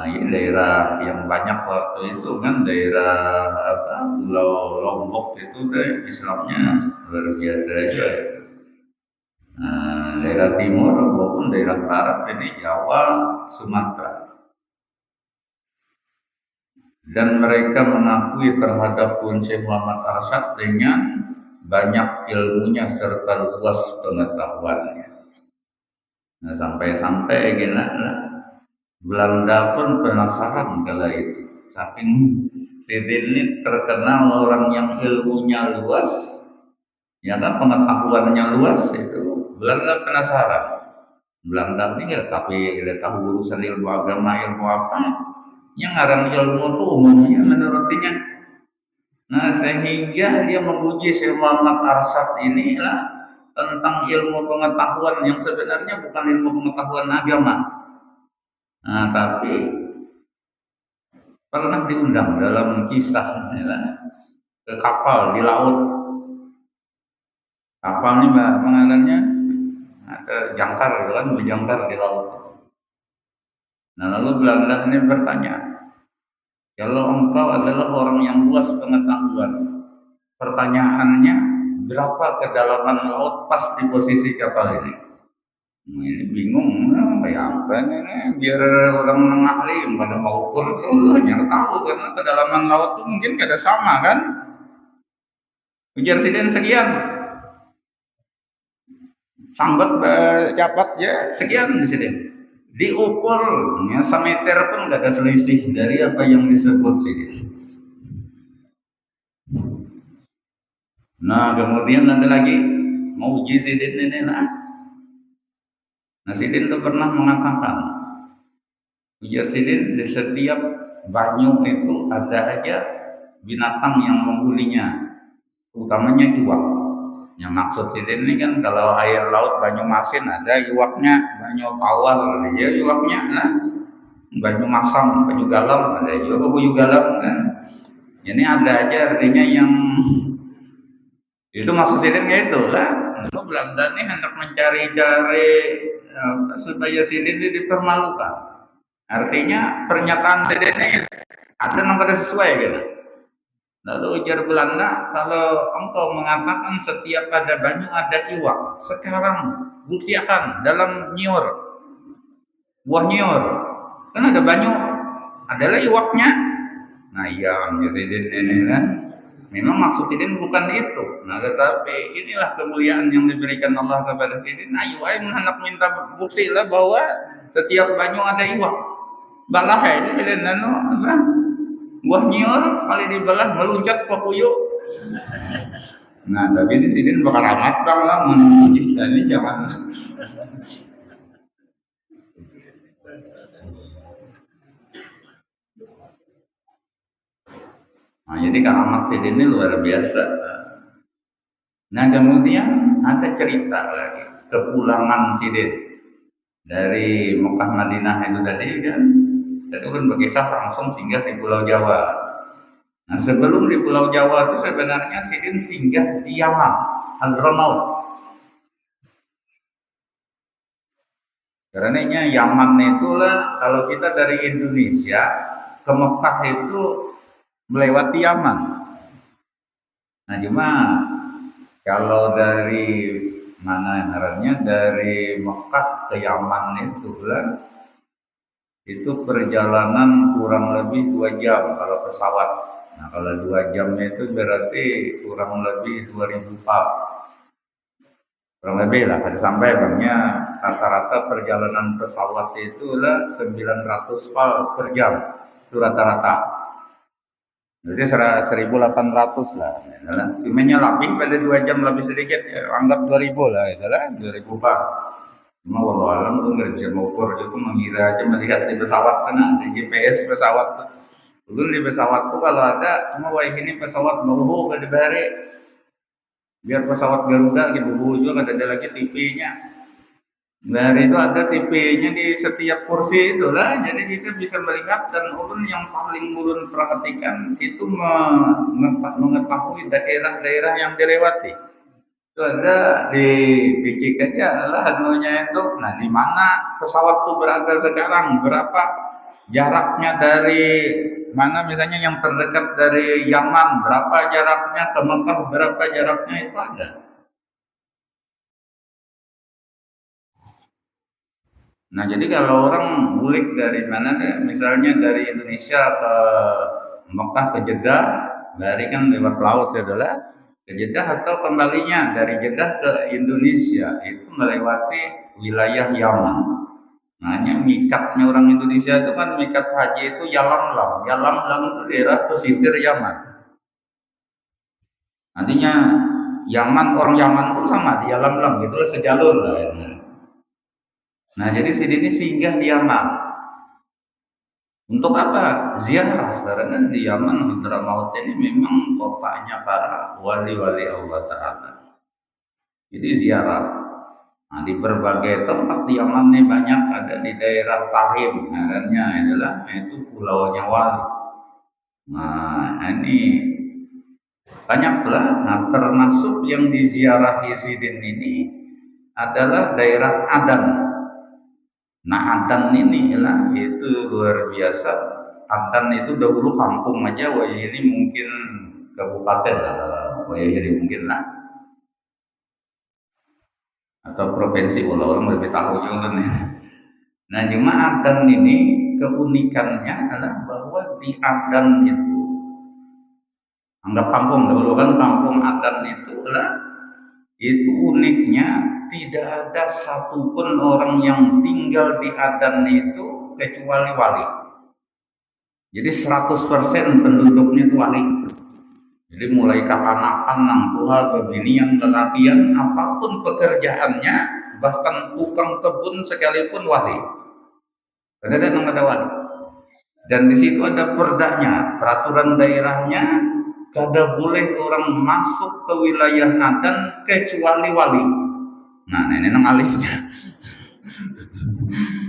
[SPEAKER 2] ini daerah yang banyak waktu itu kan daerah Pulau Lombok itu deh Islamnya luar biasa aja. Daerah Timur maupun daerah Barat ini Jawa, Sumatera. Dan mereka mengakui terhadap Syekh Muhammad Arsyad dengan banyak ilmunya serta luas pengetahuannya. Nah, sampai-sampai gini, Belanda pun penasaran kala itu. Saking Sidin ini terkenal orang yang ilmunya luas, ya kan pengetahuannya luas itu. Belanda penasaran. Belanda ini ya, tapi dia tahu urusan ilmu agama, ilmu apa? Yang ngaran ilmu itu umumnya menurutnya. Nah, sehingga dia menguji Syekh Muhammad Arsyad inilah tentang ilmu pengetahuan yang sebenarnya bukan ilmu pengetahuan agama. Nah, tapi pernah diundang dalam kisah ke kapal di laut. Kapal ini mengarannya ada jangkar, kan berjangkar di laut. Nah, lalu Belanda ini bertanya, kalau engkau adalah orang yang luas pengetahuan, pertanyaannya berapa kedalaman laut pas di posisi kapal ini? Nah, ini bingung, kayak apa ini? Biar orang ahli pada mau ukur, hanya tahu karena kedalaman laut itu mungkin kada sama kan? Ujar Sidin sekian, sambat dapat ya sekian di Sidin. Diukur ya, semeter pun gak ada selisih dari apa yang disebut Sidin. Nah, kemudian ada lagi mau uji Sidin ini nah Sidin itu pernah mengatakan, ujar Sidin, di setiap banyu itu ada aja binatang yang menghuninya, utamanya iwak. Yang maksud Sidin ini kan kalau air laut banyu masin ada iwaknya, banyu pawal ya iwaknya, nah banyu masam, banyu galam ada juga banyu galam kan. Ini ada aja artinya yang itu maksud Sidin itu lah. Belanda ini hendak mencari-cari supaya Sidin ini dipermalukan. Artinya pernyataan Sidin ini ada yang pada sesuai gitu. Lalu ujar Belanda, kalau engkau mengatakan setiap ada banyu ada iwak, sekarang buktikan dalam nyiur, buah nyiur, kan ada banyu, adalah iwaknya. Nah iya, Sidin ini kan, memang maksud Sidin bukan itu. Nah tetapi inilah kemuliaan yang diberikan Allah kepada Sidin. Nah ayo hendak minta bukti lah bahwa setiap banyu ada iwak. Balah ini Sidin apa? Buah nyiur kali dibelah meluncat ke puyuh. Nah tapi di sini bakal amat bang lah menuju tadi jangan. Nah jadi karamat Sidin ini luar biasa. Nah kemudian ada cerita lagi kepulangan Sidin dari Mekah Madinah itu tadi kan, dan ulun berkisah langsung singgah di Pulau Jawa. Nah sebelum di Pulau Jawa itu sebenarnya Sidin singgah di Yaman, Hadramaut. Karenanya Yaman itulah kalau kita dari Indonesia ke Mekah itu melewati Yaman. Nah cuma kalau dari mana ngarannya dari Mekah ke Yaman itu lah, itu perjalanan kurang lebih 2 jam kalau pesawat. Nah kalau 2 jam itu berarti kurang lebih 2000 pal. Kurang lebih lah, ada sampai banyak rata-rata perjalanan pesawat itu lah 900 pal per jam. Itu rata-rata. Jadi 1800 lah. Cumanya lebih pada 2 jam lebih sedikit, ya, anggap 2000 lah, itulah 2000 pal. Cuma walau alam tuh nggak bisa mengukur, itu mengira aja melihat di pesawat kan, di GPS pesawat tuh. Dulu di pesawat tuh kalau ada, cuma wah ini pesawat bau ke dibari, biar pesawat Garuda gitu, juga ada lagi TV-nya. Dari itu ada TV-nya di setiap kursi itulah, jadi kita bisa melihat dan ulun yang paling ulun perhatikan itu mengetahui daerah-daerah yang dilewati. Itu ada di PCK aja lah anunya itu. Nah, di mana pesawat itu berada sekarang, berapa jaraknya dari mana misalnya yang terdekat dari Yaman, berapa jaraknya ke Mekah, berapa jaraknya itu ada. Nah, jadi kalau orang mulik dari mana deh, misalnya dari Indonesia ke Mekah ke Jeddah, dari kan lewat laut ya adalah ke Jeddah atau kembalinya dari Jeddah ke Indonesia itu melewati wilayah Yaman. Nah, hanya mikatnya orang Indonesia itu kan mikat haji itu Yalamlam. Yalamlam itu daerah pesisir Yaman. Nantinya Yaman orang Yaman pun sama di Yalamlam, gitu sejalur lah. Ya. Nah, jadi sini singgah di Yaman. Untuk apa? Ziarah. Karena di Yaman Hadramaut ini memang kotanya para wali-wali Allah Ta'ala. Jadi ziarah. Nah, di berbagai tempat di Yaman ini banyak, ada di daerah Tarim. Karena adalah itu pulaunya wali. Nah, ini banyaklah. Nah, termasuk yang diziarahi Sidin ini adalah daerah Adan. Nah Adan ini lah itu luar biasa. Adan itu dahulu kampung aja, wah ini mungkin kabupaten lah, wah jadi mungkin lah atau provinsi, kalau orang lebih tahu juga nih. Nah cuma Adan ini keunikannya adalah bahwa di Adan itu, anggap kampung dahulu kan kampung Adan itu lah, itu uniknya tidak ada satupun orang yang tinggal di Adan itu kecuali wali. Jadi 100% penduduknya itu wali. Jadi mulai kapan-kapan nang tua kebinian lelakian apapun pekerjaannya, bahkan tukang kebun sekalipun wali. Ada wali. Dan di situ ada perdanya, peraturan daerahnya, kada boleh orang masuk ke wilayah Adan kecuali wali. Nah, ini nang alihnya.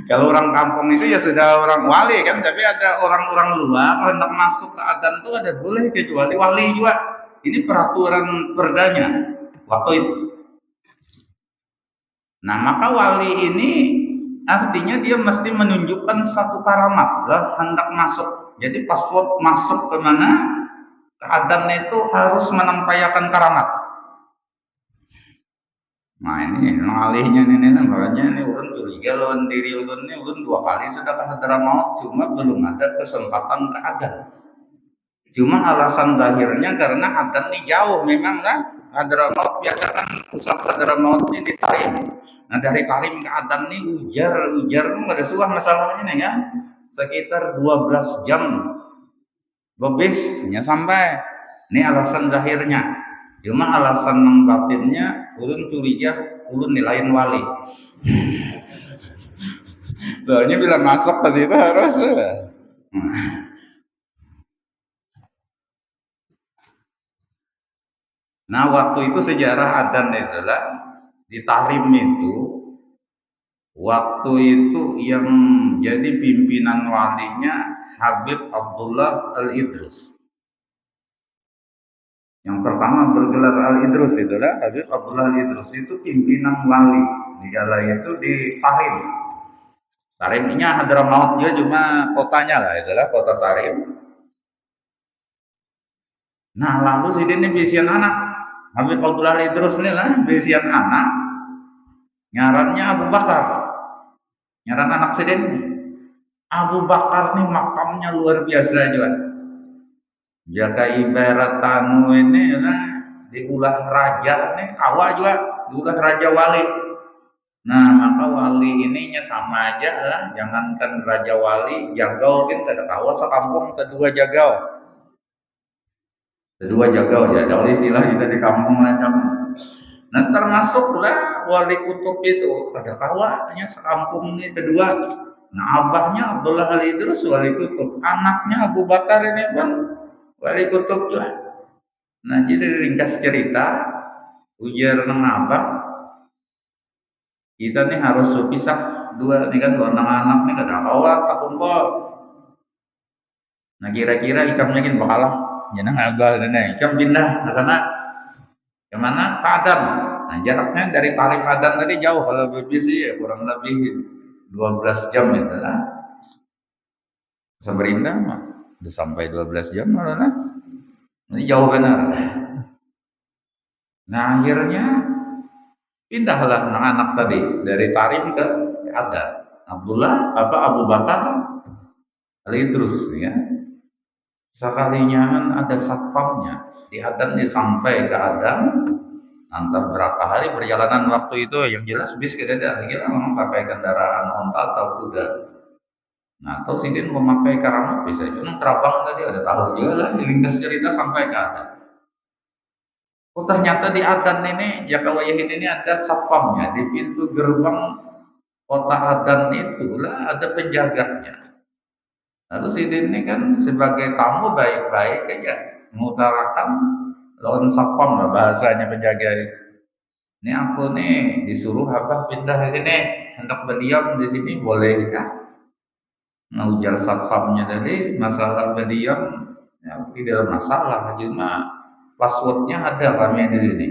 [SPEAKER 2] Kalau orang kampung itu ya sudah orang wali kan, tapi ada orang-orang luar hendak masuk ke Adan itu ada boleh kecuali wali juga. Ini peraturan perdanya waktu itu. Nah, maka wali ini artinya dia mesti menunjukkan satu karamat lah hendak masuk. Jadi paspor masuk ke mana ke Adan itu harus menampaikan karamat. Nah ini ngalihnya ini makanya ini ulun curiga lawan diri ulun ini, ulun 2 kali sudah ke Hadramaut cuma belum ada kesempatan ke Adan. Cuma alasan zahirnya karena Adan ini jauh memang lah. Hadramaut biasa kan pusat Hadramaut ini di Tarim. Nah dari Tarim ke Adan ini ujar nggak ada suah masalahnya nih ya. Sekitar 12 jam bebisnya sampai. Ini alasan zahirnya. Cuma alasan yang batinnya ulun curiga, ulun nilain wali. Soalnya bila masuk ke situ harus Nah, waktu itu sejarah adan itulah di Tarim itu, waktu itu yang jadi pimpinan walinya Habib Abdullah Al-Idrus. Yang pertama bergelar Al-Idrus itulah Habib Abdullah Al-Idrus, itu pimpinan wali di kala itu di Tarim. Tarim ini Hadramaut dia cuma kotanya lah, itulah kota Tarim. Nah, lalu sidin ini bisian anak Habib Abdullah Al-Idrus ini lah bisian anak, ngarannya Abu Bakar. Ngaran anak sidin Abu Bakar nih makamnya luar biasa juga. Jaka ibarat tanu ini lah diulah raja nih kawa juga diulah raja wali. Nah, maka wali ininya sama aja lah, jangankan raja wali, jagau kan kada kawa sekampung kedua jagau. Kedua jagau ya, kalau istilah kita di kampung macam. Nah, termasuklah wali kutub itu kada kawa hanya sekampung ini kedua. Nah, abahnya Abdullah Al-Idrus wali kutub, anaknya Abu Bakar ini pun wali kutub juga. Nah, jadi ringkas cerita ujar nang abah, kita nih harus pisah dua nih kan, dua anak-anak nih kada kawa tak kumpul. Nah, kira-kira ikamnya kan bakalah jeneng abah nih ikam pindah ke sana ke mana, ke Adan. Nah, jaraknya dari Tarim Adan tadi jauh, kalau berbisi ya kurang lebih 12 jam itu lah. Samarinda mah udah sampai 12 jam malah lah. Ini jauh benar. Nah, akhirnya pindahlah anak-anak tadi dari Tarim ke Adan. Abu Bakar Al-Idrus ya. Sekalinya kan ada satpamnya di Adan, sampai ke Adan antar berapa hari perjalanan waktu itu, yang jelas bis kita ada, memang pakai kendaraan onta atau kuda. Nah, atau sidin memakai karamat bisa juga terabang tadi ada tahu juga lah, ringkas cerita sampai ke Adan. Oh, ternyata di Adan ini Jakawayahin ini ada satpamnya di pintu gerbang kota Adan, itulah ada penjaganya. Lalu sidin ini kan sebagai tamu baik-baik aja mengutarakan lawan satpam lah bahasanya penjaga itu. Ini aku nih disuruh apa pindah di sini, hendak berdiam di sini, bolehkah? Nah, ujar satpamnya tadi masalah berdiam ya tidak masalah, cuma passwordnya ada kami di sini.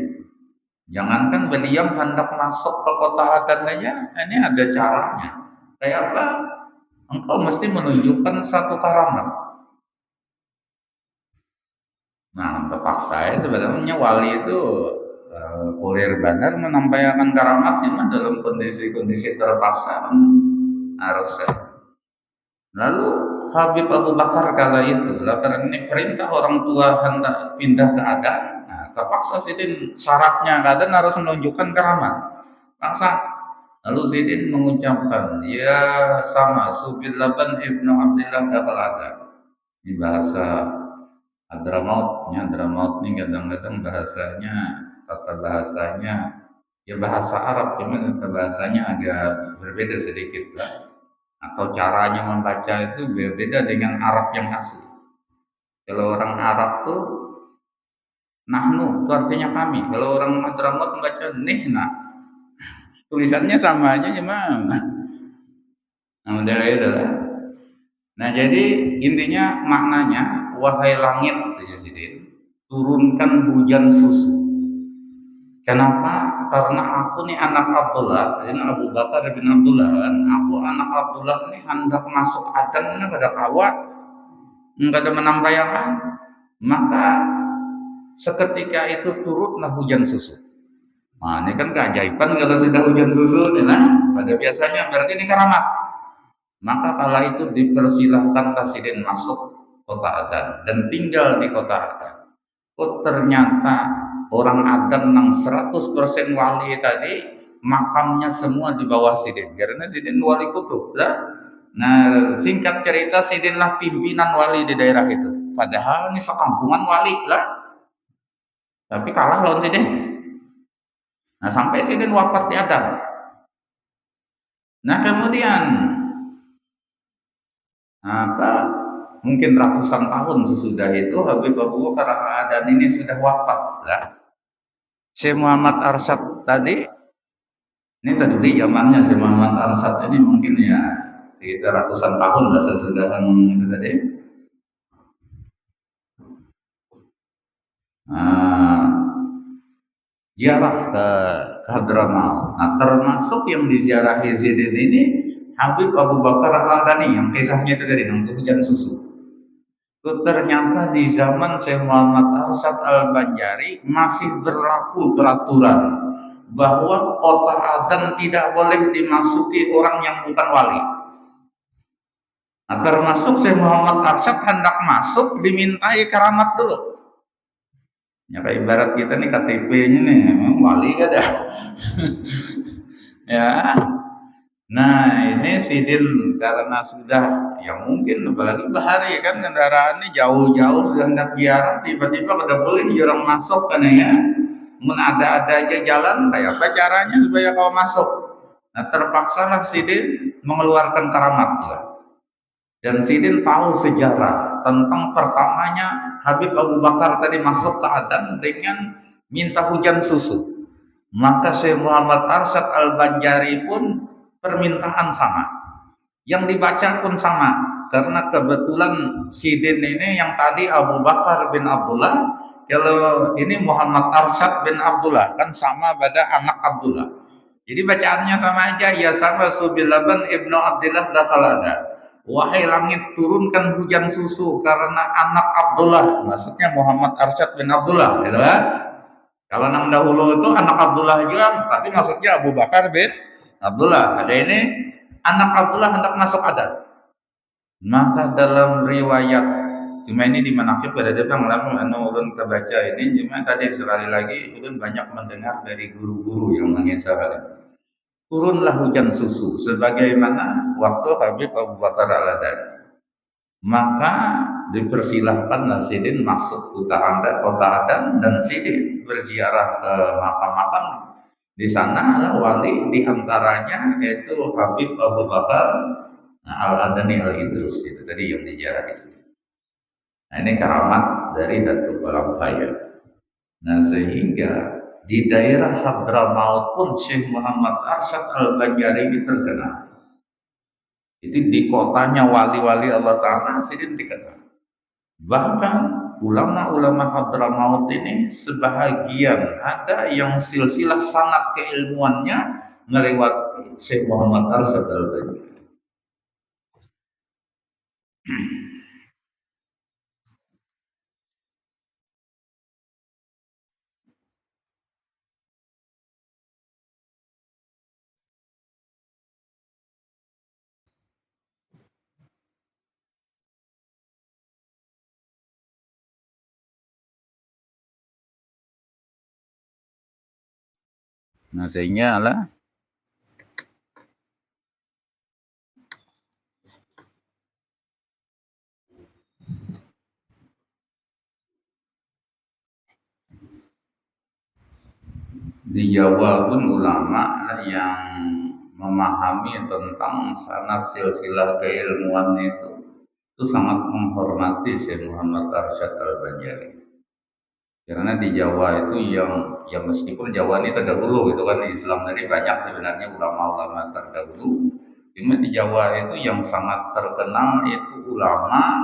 [SPEAKER 2] Jangankan berdiam, hendak masuk ke kota Adan aja ini ada caranya. Kayak apa? Engkau mesti menunjukkan satu karamat. Nah, terpaksa ya sebenarnya wali itu kuliah benar menampilkan karamatnya dalam kondisi-kondisi terpaksa harus. Lalu Habib Abu Bakar kala itu, karena ini perintah orang tua hendak pindah ke Adan. Nah, terpaksa sidin syaratnya Adan harus menunjukkan karamat. Paksa. Lalu sidin mengucapkan, ya sama Subilaban ibnu Abdillah dakal Adan. Ini bahasa Hadramaut, Hadramaut ini kadang-kadang bahasanya, tata bahasanya ya bahasa Arab, cuman tata bahasanya agak berbeda sedikit lah. Atau caranya membaca itu berbeda dengan Arab yang asli. Kalau orang Arab tuh nahnu itu artinya kami. Kalau orang Hadramaut membaca nihna, tulisannya sama aja cuma nah udah lah. Nah, jadi intinya maknanya, wahai langit sidin, turunkan hujan susu. Kenapa? Karena aku nih anak Abdullah, ini Abu Bakar bin Abdullah kan. Aku anak Abdullah nih hendak masuk Adan, ini kada kawa, kada menampaykan. Maka seketika itu turutlah hujan susu. Nah, ini kan keajaiban kalau sudah hujan susu nih lah. Pada biasanya berarti ini karamat. Maka kala itu dipersilahkan Sidin masuk kota Adan dan tinggal di kota Adan. Oh, ternyata orang Adan yang 100% wali tadi makamnya semua di bawah Sidin, karena Sidin wali kutub lah. Nah, singkat cerita Sidin lah pimpinan wali di daerah itu, padahal ini sekampungan wali lah, tapi kalah lawan Sidin. Nah, sampai Sidin wafat di Adan. Nah, kemudian mungkin ratusan tahun sesudah itu Habib Abu Bakar Adan ini sudah wafat lah. Syekh Muhammad Arsyad tadi, ini tadi zamannya Syekh Muhammad Arsyad ini mungkin ya sekitar ratusan tahun lah sesudah itu tadi. Ziarah ke Hadramaut. Nah, termasuk yang diziarahi Sidin ini Habib Abu Bakar Al-Adani yang kisahnya itu tadi untuk hujan susu. Itu ternyata di zaman Syekh Muhammad Arsyad Al-Banjari masih berlaku peraturan bahwa kota Adan tidak boleh dimasuki orang yang bukan wali. Nah, termasuk Syekh Muhammad Arsyad hendak masuk dimintai keramat dulu. Ya kayak ibarat kita nih KTP-nya nih, memang wali gak ada. Ya. Nah ini Sidin karena sudah ya mungkin apalagi bahari kan kendaraannya jauh-jauh sudah hendak ziarah tiba-tiba kada boleh orang masuk kan ya. Ada aja jalan kayak apa caranya supaya kau masuk. Nah terpaksalah Sidin mengeluarkan keramat juga. Dan Sidin tahu sejarah tentang pertamanya Habib Abu Bakar tadi masuk ke Adan dengan minta hujan susu. Maka Syekh Muhammad Arsyad Al-Banjari pun permintaan sama. Yang dibaca pun sama. Karena kebetulan Sidin ini yang tadi Abu Bakar bin Abdullah, kalau ini Muhammad Arsyad bin Abdullah, kan sama pada anak Abdullah. Jadi bacaannya sama aja, ya sama Subilaban Ibnu Abdillah Dakhalada. Wahai langit, turunkan hujan susu karena anak Abdullah, maksudnya Muhammad Arsyad bin Abdullah, gitu kan? Kalau nang dahulu itu anak Abdullah juga, tapi maksudnya Abu Bakar bin Abdullah. Ada ini anak Abdullah hendak masuk adat. Maka dalam riwayat, cuma ini di manaqib ada bang lamun anu ulun terbaca ini, cuma tadi sekali lagi ulun banyak mendengar dari guru-guru yang mengisahkan. Turunlah hujan susu sebagaimana waktu Habib Abu Bakar Al-Adani. Maka dipersilahkanlah Sidin masuk kota Adan dan Sidin berziarah ke makam-makam. Di sana lah wali diantaranya yaitu Habib Abu Bakar Al-Adani Al-Idrus, itu tadi yang diziarahi. Nah ini keramat dari Datuk Balampaya. Nah sehingga di daerah Hadramaut pun Syekh Muhammad Arsyad Al-Banjari ini terkenal. Itu di kotanya wali-wali Allah Ta'ala Sidin dikenal. Bahkan ulama-ulama Hadramaut ini sebahagian ada yang silsilah sanad keilmuannya melewati Syekh Muhammad Arsyad Al-Banjari. Nah sehingga lah di Jawa pun ulama yang memahami tentang sanad silsilah keilmuan itu sangat menghormati Syekh Muhammad Arsyad Al-Banjari. Karena di Jawa itu yang meskipun Jawa ini terdahulu itu kan Islam tadi banyak sebenarnya ulama-ulama terdahulu. Cuma di Jawa itu yang sangat terkenal itu ulama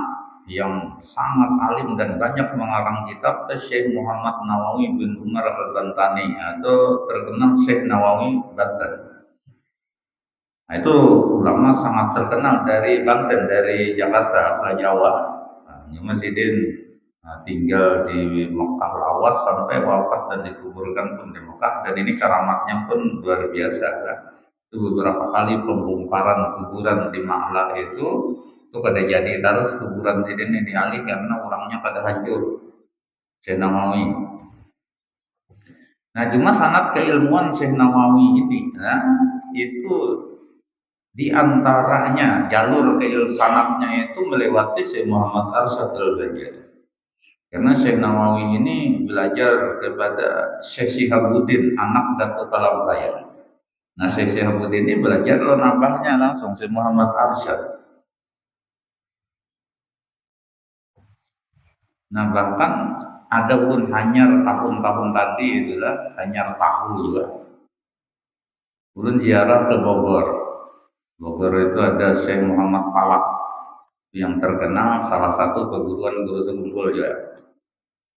[SPEAKER 2] yang sangat alim dan banyak mengarang kitab Syekh Muhammad Nawawi bin Umar Al-Bantani atau terkenal Syekh Nawawi Banten. Nah, itu ulama sangat terkenal dari Banten, dari Jakarta, ke Jawa. Nah, Sidin tinggal di Mekah lawas sampai wafat dan dikuburkan pun di Mekah, dan ini keramatnya pun luar biasa. Itu beberapa kali pembongkaran kuburan di Ma'la itu pada jadi terus kuburan Sidin ini dialih karena orangnya pada hancur. Syekh Nawawi. Nah cuma sanad keilmuan Syekh Nawawi ini, itu diantaranya jalur sanadnya itu melewati Syekh Muhammad Arsyad Al-Banjari. Karena Syekh Nawawi ini belajar kepada Syekh Shihabuddin, anak Datuk Balampaya. Nah Syekh Shihabuddin ini belajar lo nambahnya langsung Syekh Muhammad Arsyad. Nah bahkan ada ulun hanyar tahun-tahun tadi itulah hanyar tahu juga. Ulun ziarah ke Bogor. Bogor itu ada Syekh Muhammad Palak yang terkenal salah satu perguruan guru sekumpul juga.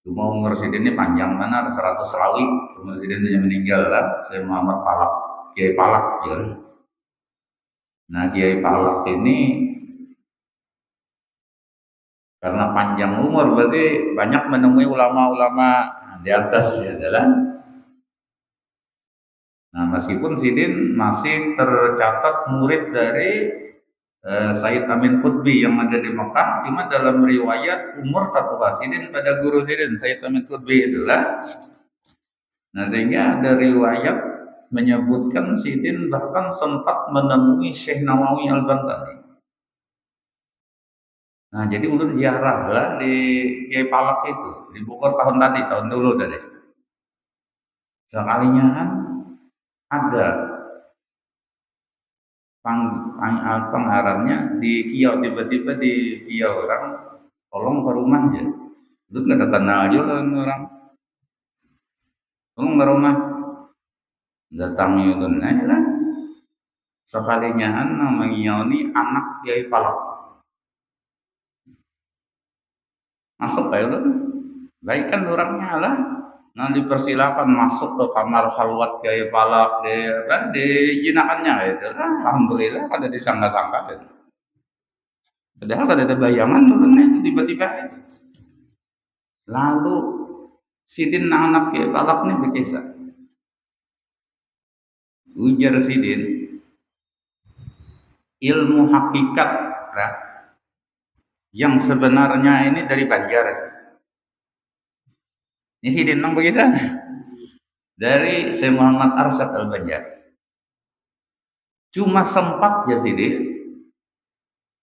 [SPEAKER 2] Cuma umur Sidin ini panjang mana 100 rawi, umur Sidin yang meninggal lah, Syekh Muhammad Palak, Kiai Palak ya. Nah Kiai Palak ini karena panjang umur berarti banyak menemui ulama-ulama di atas ya adalah. Nah meskipun Sidin masih tercatat murid dari Sayyid Amin Qutbi yang ada di Mekah, cuma dalam riwayat umur tak tua Sidin pada guru Sidin Sayyid Amin Qutbi itulah. Nah sehingga ada riwayat menyebutkan Sidin bahkan sempat menemui Syekh Nawawi Al-Bantani. Nah jadi ulun ziarah lah di Kiai Palak itu di Bogor tahun dulu tadi. Sekalinya kan ada pengharapnya di kiau, tiba-tiba di kiau orang tolong ke rumahnya. Itu nggak ada kenal aja orang. Tolong ke rumah. Datang itu lah. Sekalinya namanya ini anak Kiai Palak. Masuk ya itu. Baik kan orangnya lah. Nah dipersilakan masuk ke kamar khalwat Kiai Palak dijinakannya itu lah. Alhamdulillah ada disangka-sangka gitu. Padahal kan ada bayangan itu tiba-tiba itu. Lalu Sidin anak Kiai Palak ini berkisah. Ujar Sidin, ilmu hakikat lah, yang sebenarnya ini dari Banjar. Ini Sidin nang berkisah dari Syekh Muhammad Arsyad Al-Banjar. Cuma sempat ya Sidin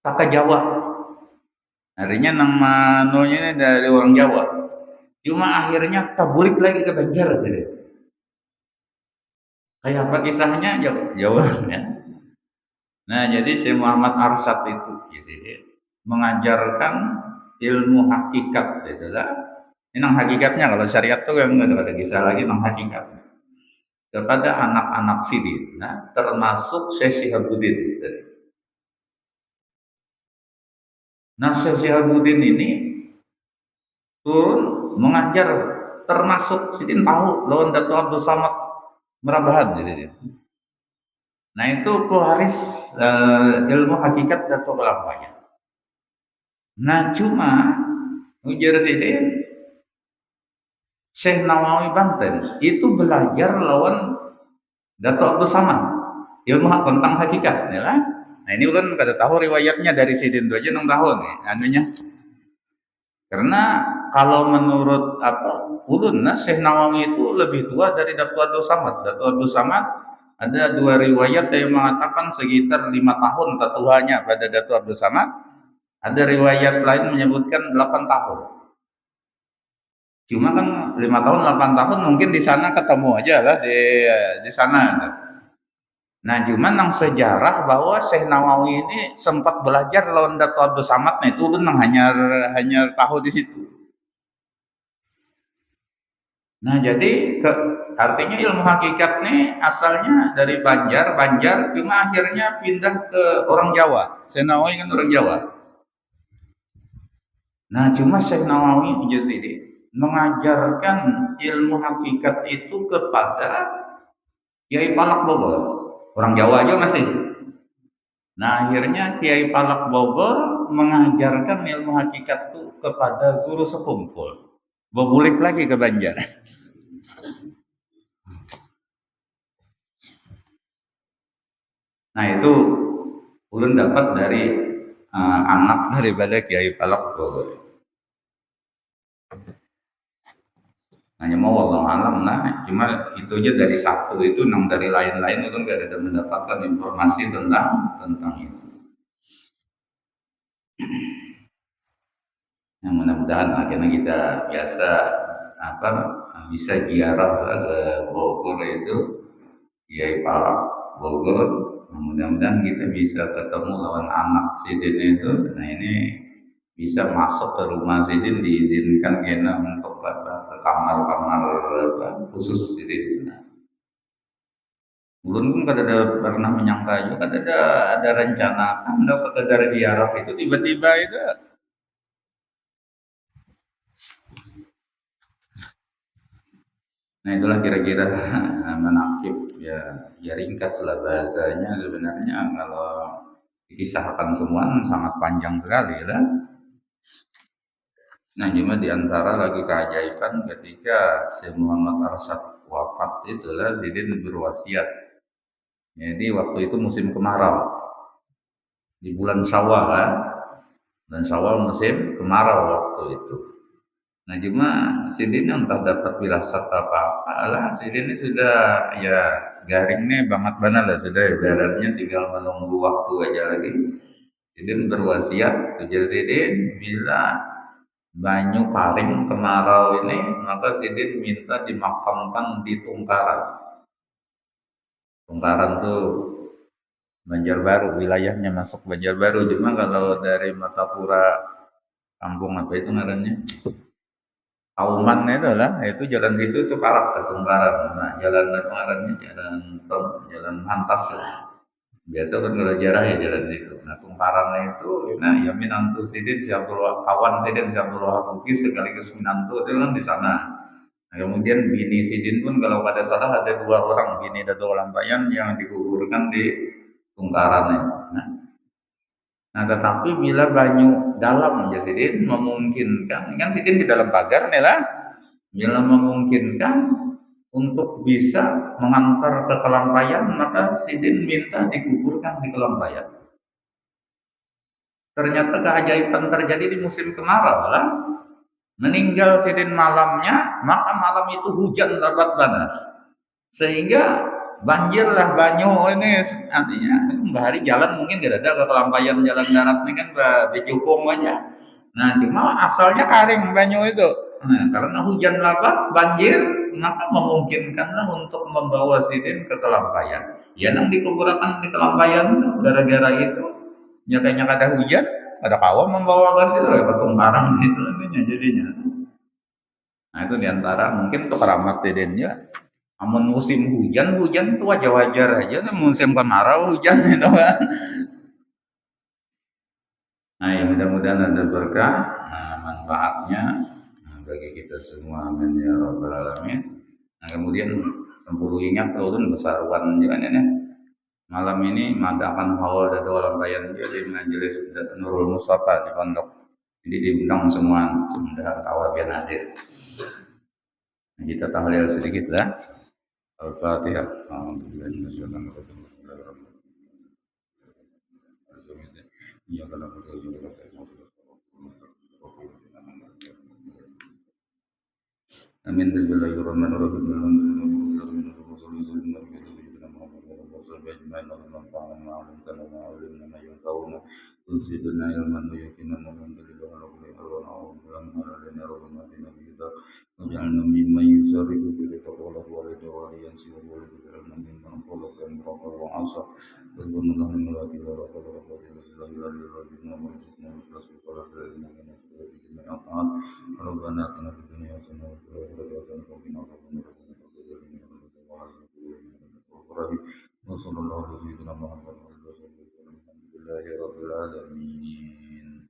[SPEAKER 2] tak ke Jawa. Artinya namanya ini dari orang Jawa. Cuma akhirnya tabulik lagi ke Banjar Sidin. Kayak apa kisahnya? Jawa ya. Nah jadi Syekh Muhammad Arsyad itu ya Sidin mengajarkan ilmu hakikat itulah. Ini nang hakikatnya kalau syariat tuh kan nggak ada kisah lagi nang hakikat kepada anak-anak Sidin. Nah termasuk Syekh Syihabuddin. Nah Syekh Syihabuddin ini pun mengajar termasuk Sidin tahu lawan Dato' Abdul Samad Merabahan gitu. Nah itu pewaris ilmu hakikat Dato' Kelambayan. Nah cuma ujar Sidin Syekh Nawawi Banten itu belajar lawan Dato' Abdul Samad ilmu tentang hakikat ya lah. Nah ini ulun kada tahu riwayatnya dari Sidin itu aja 6 tahun nih anunya. Karena kalau menurut ulun Syekh Nawawi itu lebih tua dari Dato' Abdul Samad. Dato' Abdul Samad ada 2 riwayat yang mengatakan sekitar 5 tahun tertuanya pada Dato' Abdul Samad. Ada riwayat lain menyebutkan 8 tahun. Cuma kan 5 tahun, 8 tahun mungkin di sana ketemu aja lah di sana. Nah cuman nang sejarah bahwa Syekh Nawawi ini sempat belajar lawan Dato' Abdul Samad, nah itu nang hanya tahu di situ. Nah jadi artinya ilmu hakikat nih asalnya dari Banjar cuma akhirnya pindah ke orang Jawa. Syekh Nawawi kan orang Jawa. Nah cuma Syekh Nawawi jadi mengajarkan ilmu hakikat itu kepada Kiai Palak Bogor. Orang Jawa aja masih. Nah akhirnya Kiai Palak Bogor mengajarkan ilmu hakikat itu kepada guru sekumpul. Bobulik lagi ke Banjar. Nah itu ulun dapat dari anak daripada Kiai Palak Bogor. Hanya mau wallahu alam nah cuma itu aja dari satu itu nang dari lain-lain itu nggak ada mendapatkan informasi tentang itu. Yang mudah-mudahan akhirnya kita biasa bisa ziarah ke Bogor itu Kiai Palak Bogor. Mudah-mudahan kita bisa ketemu lawan anak Sidin itu. Nah ini bisa masuk ke rumah Sidin, diizinkan kena untuk ke kamar-kamar khusus Sidin. Ulun pun kada ada pernah menyangka juga, kada ada rencana anda sekedar ziarah itu tiba-tiba itu. Nah itulah kira-kira menakib ya, ya ringkas lah bahasanya sebenarnya kalau dikisahkan semua sangat panjang sekali lah. Nah cuma diantara lagi keajaiban ketika Syekh Muhammad Arsyad wafat itulah Sidin berwasiat. Jadi waktu itu musim kemarau di bulan Syawal kan, dan Syawal musim kemarau waktu itu. Nah cuma Sidin entah dapat firasat apa-apa lah, Sidin ini sudah ya garing nih banget banget lah, sudah ibaratnya tinggal menunggu waktu aja lagi. Sidin berwasiat, tujuh Sidin bila banyu paling kemarau ini maka Sidin minta dimakamkan di Tungkaran. Tungkaran tuh Banjarbaru, wilayahnya masuk Banjarbaru. Cuma kalau dari Martapura, kampung apa itu namanya? Kauman itu lah, itu jalan itu parah ke Tungkaran. Nah, jalan Tungkarannya jalan pantas lah. Biasa kan kalau jarah ya jalan situ. Nah, Tungkaran itu, nah ya Minantu Sidin kawan Sidin Syabdullah Bukis sekaligus Minantu itu kan di sana. Nah, kemudian bini Sidin pun kalau pada salah ada 2 orang bini Dato Lampayan yang dikuburkan di Tungkaran itu. Nah, tetapi bila banyu dalam aja Sidin memungkinkan, kan Sidin di dalam pagar nih lah, bila memungkinkan untuk bisa mengantar ke Kelampayan, maka Sidin minta dikuburkan di Kelampayan. Ternyata keajaiban terjadi di musim kemarau lah. Meninggal Sidin malamnya, maka malam itu hujan lebat banget. Sehingga banjirlah banyu ini, artinya hari jalan mungkin gak ada ke Kelampayan, jalan darat ini kan dicukung aja. Nah cuma asalnya kering banyu itu. Nah, karena hujan lebat banjir maka memungkinkanlah untuk membawa Sidin ke Kelampayan. Ya nang dikuburkan di Kelampayan gara-gara itu nyatanya kada hujan, ada kawan membawa ke situ ya Tungkaran itu jadinya. Nah itu diantara mungkin untuk keramat Sidin ya. Amun musim hujan tuh wajar-wajar aja, musim kemarau hujan itu kan. Nah ya mudah-mudahan ada berkah, manfaatnya bagi kita semua, amin ya rabbal alamin. Nah kemudian perlu ingat ulun besaruan juga nih. Malam ini madakan haul dari orang bayan juga di majelis Nurul Mustafa di pondok. Jadi diundang semua, mudah tawa biar hadir. Nah, kita tahlil sedikit lah. Al-Fatihah. Amin. Wajalna mimma yusarifu bi taqwala walida wa yansi wa walida mimman khalaqa min qabl wa asa Subhanallah wa bihamdihi wa la ilaha illa Allah Rabbana atina fid dunya hasanah wa fil akhirati hasanah wa qina adzabannar wa sallallahu ala sayyidina Muhammad wa ala alihi wa sahbihi alhamdulillahi rabbil alamin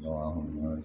[SPEAKER 2] Allahumma